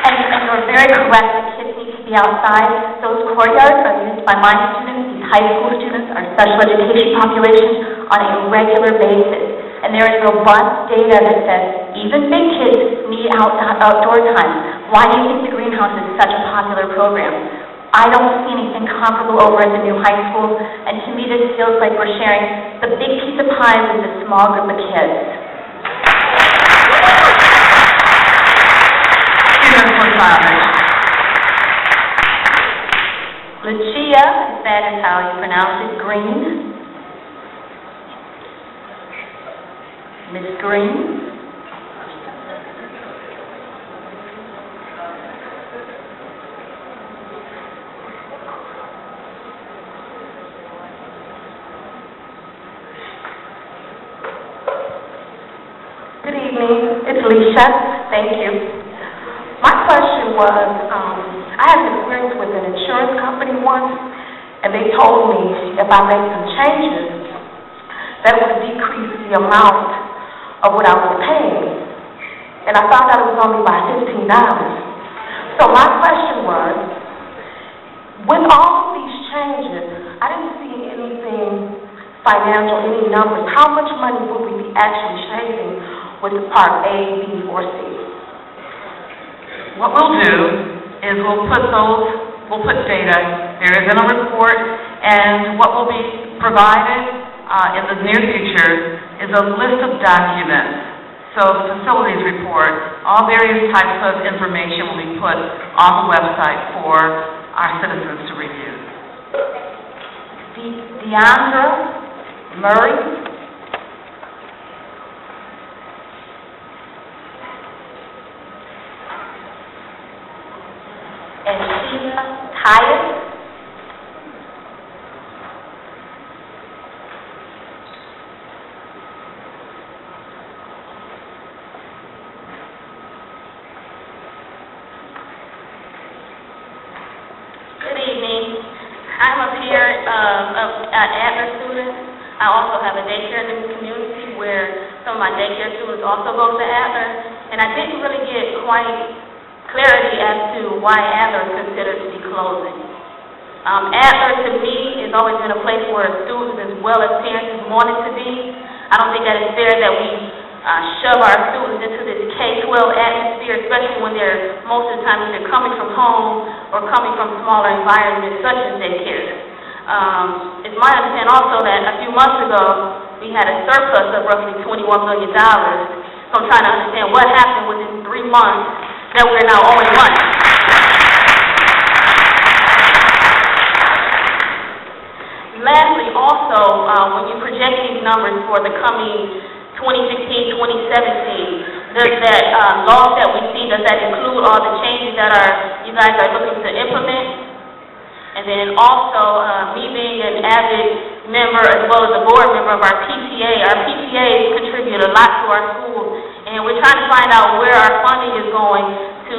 And you're very correct, that kids need to be outside. Those courtyards are used by my students, these high school students, our special education population, on a regular basis. And there is robust data that says even big kids need outdoor time. Why do you think the greenhouse is such a popular program? I don't see anything comparable over at the new high school, and to me this feels like we're sharing the big piece of pie with a small group of kids. Students with knowledge. Lucia, if that is how you pronounce it, Green. Miss Green. Good evening, it's Leisha. Thank you. My question was, I had an experience with an insurance company once, and they told me if I made some changes, that would decrease the amount of what I was paying. And I found out it was only by $15. So my question was, with all of these changes, I didn't see anything financial, any numbers. How much money would we be actually saving with Part A, B, or C? What we'll do is we'll put data, there is in a report, and what will be provided in the near future is a list of documents. So the facilities report, all various types of information will be put on the website for our citizens to review. Deandra Murray. And Sheila Tyus. Good evening. I'm a peer of Adler students. I also have a daycare in the community where some of my daycare students also go to Adler, and I didn't really get quite clarity as to why Adler is considered to be closing. Adler, to me, has always been a place where students as well as parents want it to be. I don't think that it's fair that we shove our students into this K-12 atmosphere, especially when they're most of the time either coming from home or coming from smaller environments such as daycare. It's my understanding also that a few months ago we had a surplus of roughly $21 million. So I'm trying to understand what happened within 3 months that we're now owing money. Lastly, also, when you project these numbers for the coming 2016, 2017, does that law that we see, does that include all the changes that you guys are looking to implement? And then also, me being an avid member as well as a board member of our PTAs contribute a lot to our schools, and we're trying to find out where our funding is going to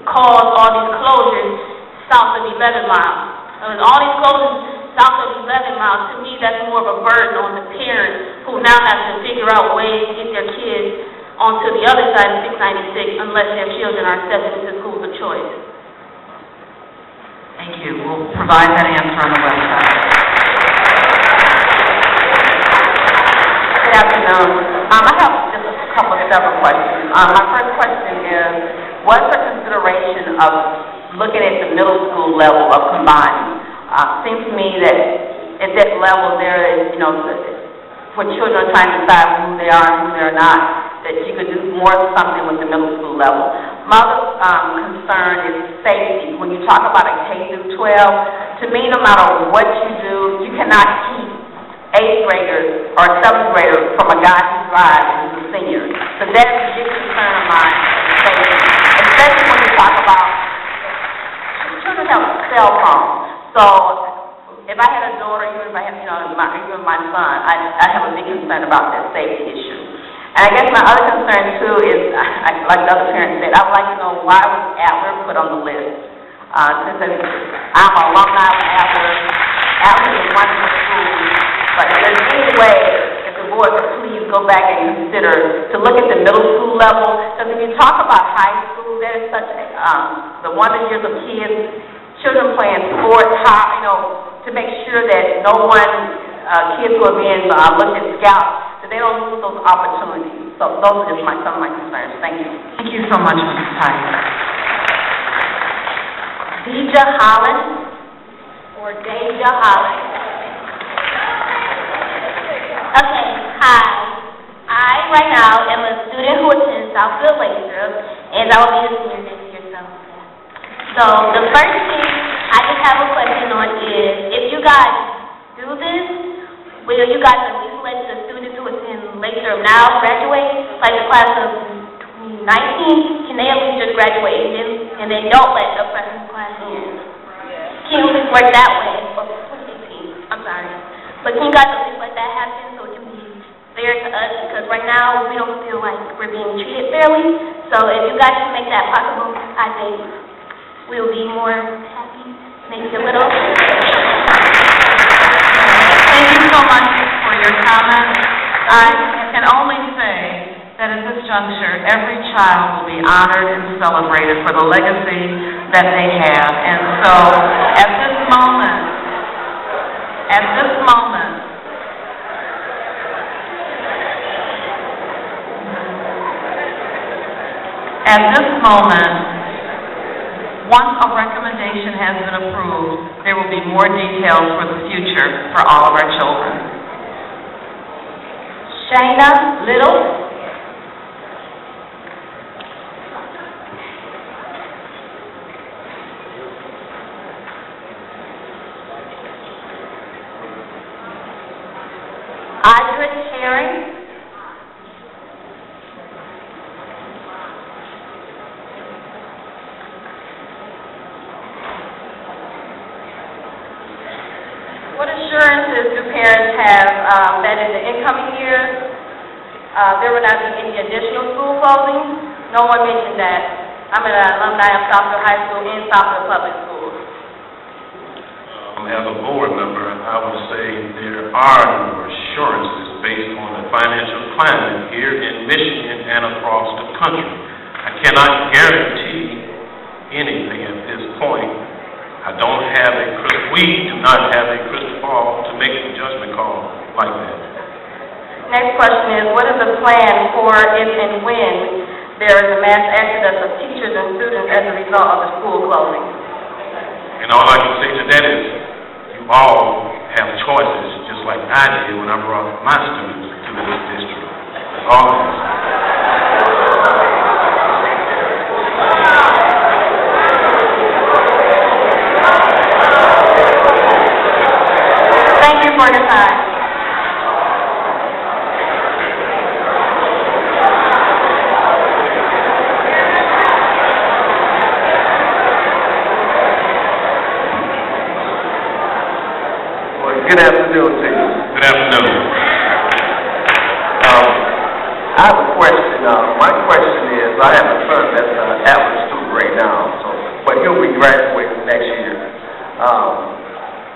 cause all these closures south of 11 miles. All these closures south of 11 miles, to me, that's more of a burden on the parents who now have to figure out ways to get their kids onto the other side of 696 unless their children are accepted into schools of choice. Thank you. We'll provide that answer on the website. Good afternoon. I have just several questions. My first question is, what's the consideration of looking at the middle school level of combining? Seems to me that at that level there is, for children trying to decide who they are and who they're not, that you could do more something with the middle school level. My other concern is safety. When you talk about a K through 12, to me, no matter what you do, you cannot keep 8th graders or 7th graders from a guy who drives and who's a senior. So that's a big concern of mine, safety. Especially when you talk about children have cell phones. So if I had a daughter, even if I have, even my son, I have a big concern about that safety issue. And I guess my other concern too is, like the other parents said, I would like to know why was Adler put on the list. Since I'm an alumni of Adler, Adler is a wonderful school, but if there's any way, if the board could please go back and consider to look at the middle school level, because if you talk about high school, there's such the wonder years of kids, children playing sports, to make sure that no one, kids who are being looked at scouts, that they don't lose those opportunities. So those are just some of my concerns. Thank you. Thank you so much, Mrs. Tyler. Deja Holland or Deja Holland? Okay, hi. I, right now, am a student who attends Southfield-Lathrup, and I will be a senior next year, so the first thing I just have a question on is, if you guys do this, will you guys at least let the students who attend Lathrup now graduate, like the class of 2019, can they at least just graduate and then don't let the freshman class in? Can you at least work that way? Or 2018, I'm sorry. But can you guys at least let that happen so it can be fair to us? Because right now, we don't feel like we're being treated fairly. So if you guys can make that possible, I think we'll be more happy, maybe a little. Thank you so much for your comments. I can only say that at this juncture, every child will be honored and celebrated for the legacy that they have. And so, at this moment, once a recommendation has been approved, there will be more details for the future for all of our children. Shayna Little? Audrey Herring? What assurances do parents have that in the incoming year, there will not be any additional school closings? No one mentioned that. I'm an alumni of Southfield High School and Southfield Public Schools. As a board member, I would say there are no assurances based on the financial climate here in Michigan and across the country. I cannot guarantee anything at this point. We do not have a crystal ball to make a judgment call like that. Next question is, what is the plan for if and when there is a mass exodus of teachers and students as a result of the school closing? And all I can say to that is, you all have choices, just like I did when I brought my students to this district. All of us. Thank you for your time. Good afternoon to you. Good afternoon. I have a question. My question is, I have a son that's an Adler student right now, but he'll be graduating next year.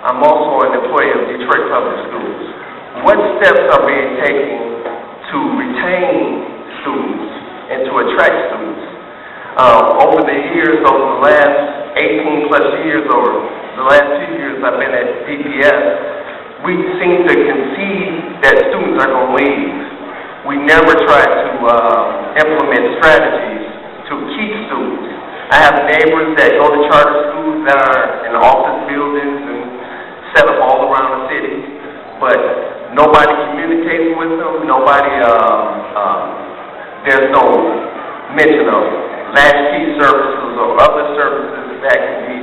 I'm also an employee of Detroit Public Schools. What steps are being taken to retain students and to attract students? Over the years, over the last 18 plus years, over the last 2 years I've been at DPS, we seem to concede that students are going to leave. We never try to implement strategies to keep students. I have neighbors that go to charter schools that are in office buildings and set up all around the city, but nobody communicates with them, nobody, there's no mention of latchkey services or other services that can be,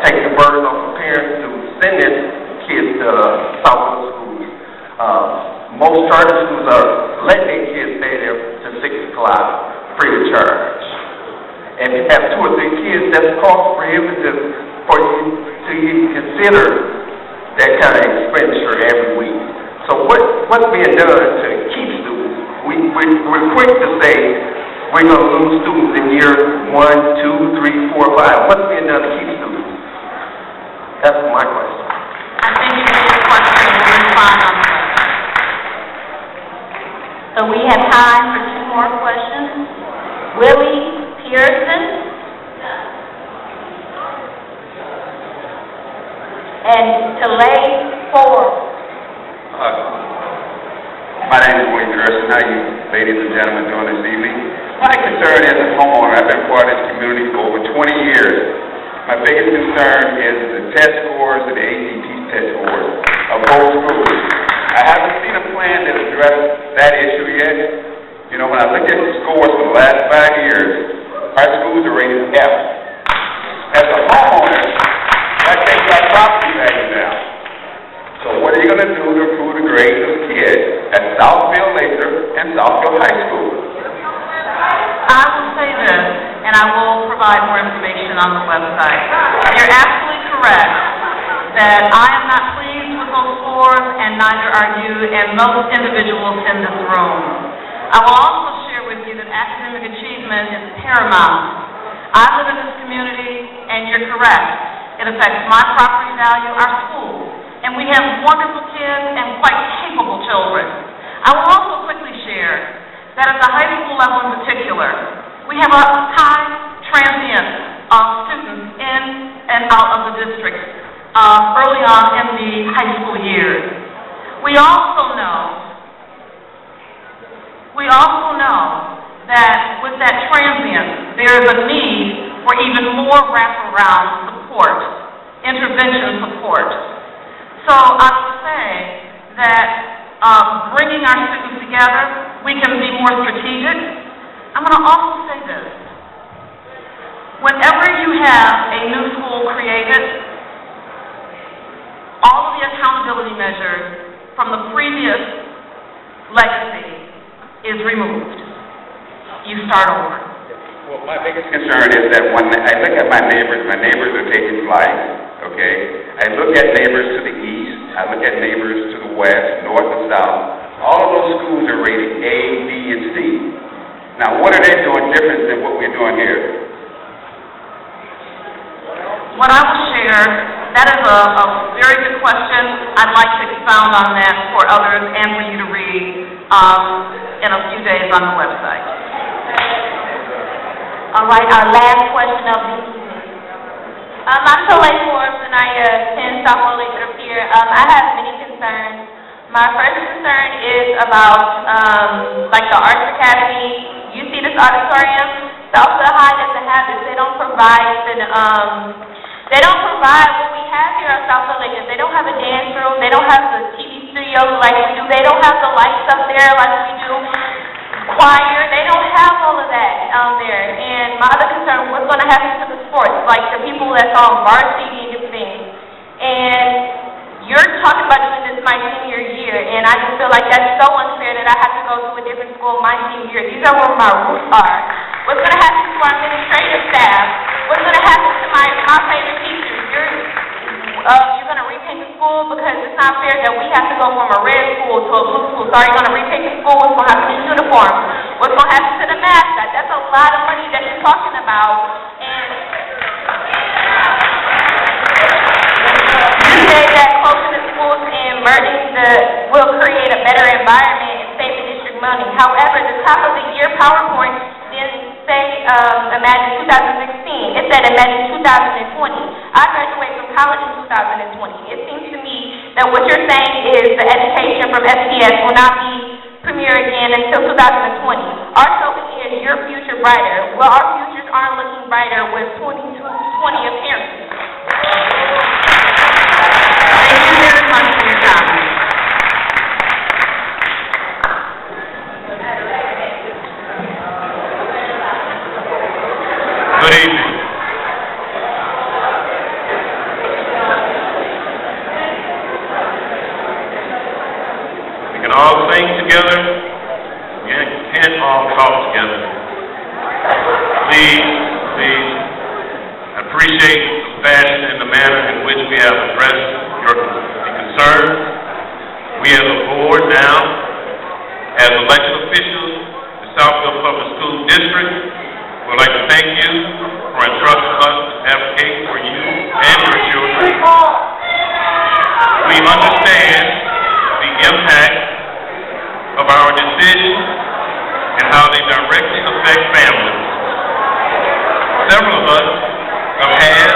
take the burden off of parents to send their kids to Southfield schools. Most charter schools are letting their kids stay there to 6 o'clock free of charge. And if you have 2 or 3 kids, that's cost prohibitive for you to even consider that kind of expenditure every week. So what's being done to keep students? We're quick to say we're going to lose students in year 1, 2, 3, 4, 5. What's being done to keep students? That's my question. I think you made a question and we'll respond on that. So we have time for 2 more questions. Willie Pearson. And Talay Ford. My name is Willie Pearson. How you ladies and gentlemen doing this evening? My concern as a homeowner, I've been part of this community for over 20 years. My biggest concern is the test scores and the ACT test scores of both schools. I haven't seen a plan that addresses that issue yet. You know, when I look at the scores for the last 5 years, our schools are rated F. As a homeowner, that takes our property value down. So what are you going to do to improve the grades of the kids at Southfield-Lathrup and Southfield High School? I will say this, and I will provide more information on the website. You're absolutely correct that I am not pleased with those scores, and neither are you and most individuals in this room. I will also share with you that academic achievement is paramount. I live in this community, and you're correct. It affects my property value, our schools, and we have wonderful kids and quite capable children. I will also quickly share that at the high school level in particular, we have a high transient of students in and out of the district early on in the high school years. We also know that with that transient, there is a need for even more wraparound support, intervention support. So I would say that bringing our students together, we can be more strategic. I'm going to also say this. Whenever you have a new school created, all of the accountability measures from the previous legacy is removed. You start over. Well, my biggest concern is that when I look at my neighbors are taking flights, okay? I look at neighbors to the east, I look at neighbors to the west, north and south. All of those schools are rated A, B, and C. Now, what are they doing different than what we're doing here? What I will share, that is a very good question. I'd like to expound on that for others and for you to read in a few days on the website. All right, our last question of the evening. I'm Talay Forbes, and I attend Southfield-Lathrup here. I have many concerns. My first concern is about, like the Arts Academy. You see this auditorium? Southfield High doesn't have this. They don't provide what we have here at Southfield-Lathrup. They don't have a dance room. They don't have the TV studios like we do. They don't have the lights up there like we do. Choir, they don't have all of that there. And my other concern, what's going to happen to the sports, like the people that's on varsity and different things. And you're talking about doing this my senior year, and I just feel like that's so unfair that I have to go to a different school my senior year. These are where my roots are. What's going to happen to our administrative staff? What's going to happen to my favorite teachers? You're going to repaint the school, because it's not fair that we have to go from a red school to a blue school. So are you going to repaint the school? What's going to happen to the uniform? What's going to happen to the mascot? That's a lot of money that you're talking about. And you say that closing the schools and merging will create a better environment and save the district money. However, the top of the year PowerPoint didn't say imagine 2016. It said imagine 2020. I graduated from college in 2020. It seems to me that what you're saying is the education from SPS will not be premier again until 2020. Our slogan is your future brighter. Well, our futures aren't looking brighter with 2020 appearances. Thank you very much for your time. all sing together? You can't all talk together. Please, please, I appreciate the fashion and the manner in which we have addressed your concerns. We as a board now, as elected officials, the Southfield Public School District, would like to thank you for entrusting us to advocate for you and your children. We understand the impact of our decisions and how they directly affect families. Several of us have had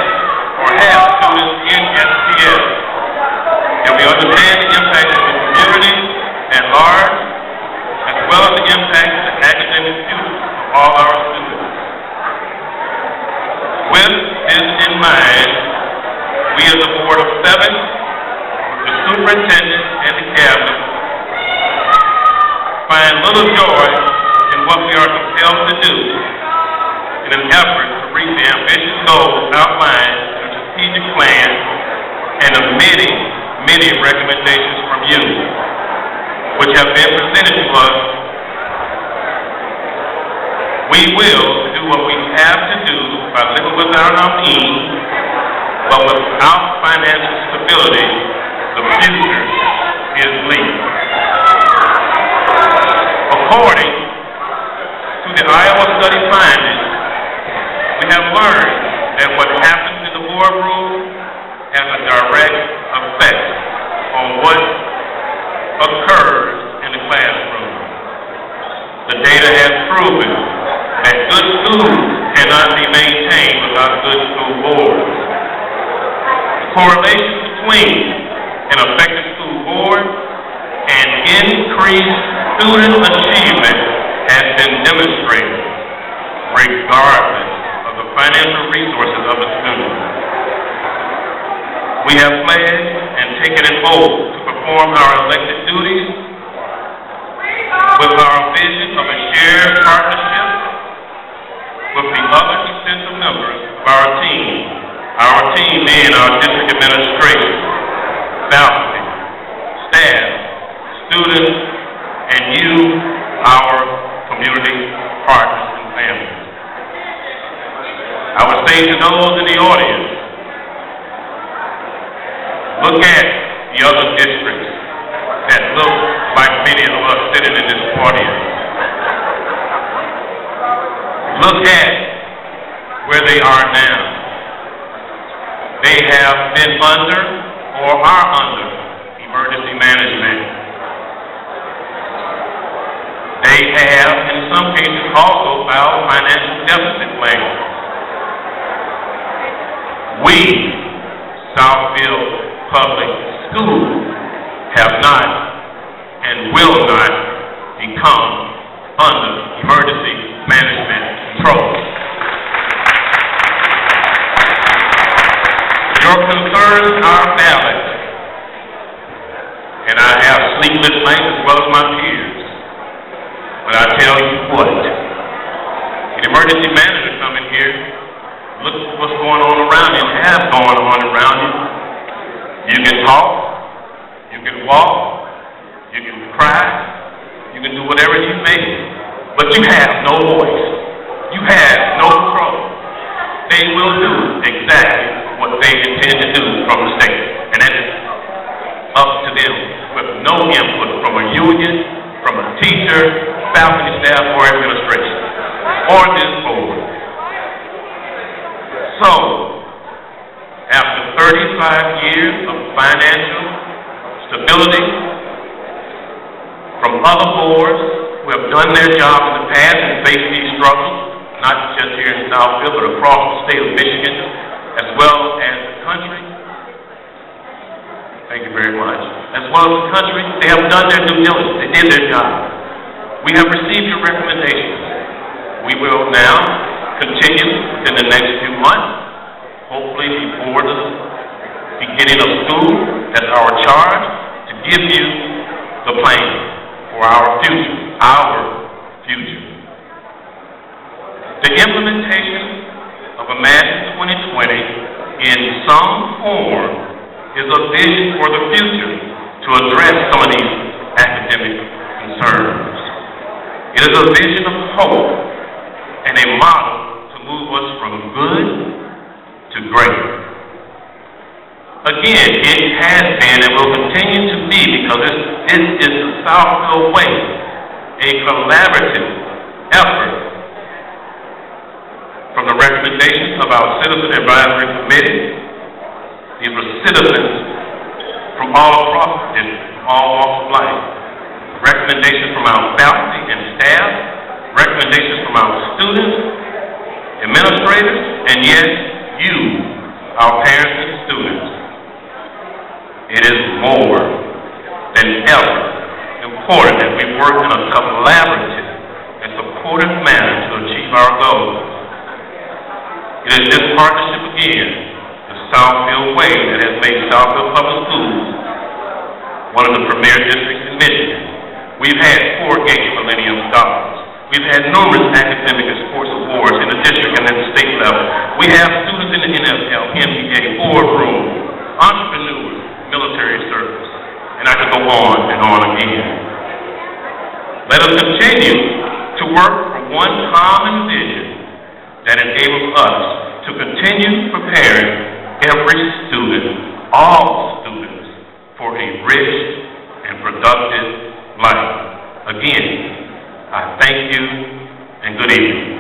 or have students in SPS, and we understand the impact of the community at large, as well as the impact of the academic future of all our students. With this in mind, we as a board of 7, with the superintendent and the cabinet, find little joy in what we are compelled to do in an effort to reach the ambitious goals outlined in the strategic plan and the many recommendations from you, which have been presented to us. We will do what we have to do by living without our means, but without financial stability, the future is bleak. According to the Iowa study findings, we have learned that what happens in the boardroom has a direct effect on what occurs in the classroom. The data has proven that good schools cannot be maintained without good school boards. The correlation between an effective school board and increased student achievement has been demonstrated, regardless of the financial resources of the student. We have pledged and taken an oath to perform our elected duties with our vision of a shared partnership with the other essential members of our team being our district administration, faculty, staff, students, and you, our community partners and families. I would say to those in the audience, look at the other districts that look like many of us sitting in this audience. Look at where they are now. They have been under or are under emergency management. They have, in some cases, also filed financial deficit plans. We, Southfield Public Schools, have not and will not become under emergency management control. Your concerns are valid, and I have sleepless nights as well as my peers. But I tell you what, an emergency manager coming here, look at what's going on around you, and has gone on around you. You can talk, you can walk, you can cry, you can do whatever you may, but you have no voice. You have no control. They will do exactly what they intend to do from the state, and that is up to them with no input from a union, from a teacher, faculty, staff, or administration, or this board. So, after 35 years of financial stability from other boards who have done their job in the past and faced these struggles, not just here in Southfield, but across the state of Michigan, as well as the country. Thank you very much. As well as the country, they have done their due diligence. They did their job. We have received your recommendations. We will now continue within the next few months, hopefully before the beginning of school, that's our charge, to give you the plan for our future, The implementation of Imagine 2020 in some form is a vision for the future to address some of these academic concerns. It is a vision of hope and a model to move us from good to great. Again, it has been and will continue to be, because it is the Southfield way, a collaborative effort from the recommendations of our Citizen Advisory Committee. These were citizens from all across the district, from all walks of life. Recommendations from our faculty and staff, recommendations from our students, administrators, and yes, you, our parents and students. It is more than ever important that we work in a collaborative and supportive manner to achieve our goals. It is this partnership again, the Southfield way, that has made Southfield Public Schools one of the premier districts in Michigan. We've had 4 Gates Millennium Scholars. We've had numerous academic and sports awards in the district and at the state level. We have students in the NFL, NBA, boardroom, entrepreneurs, military service, and I could go on and on again. Let us continue to work for one common vision that enables us to continue preparing every student, all students, for a rich and productive life. Again, I thank you and good evening.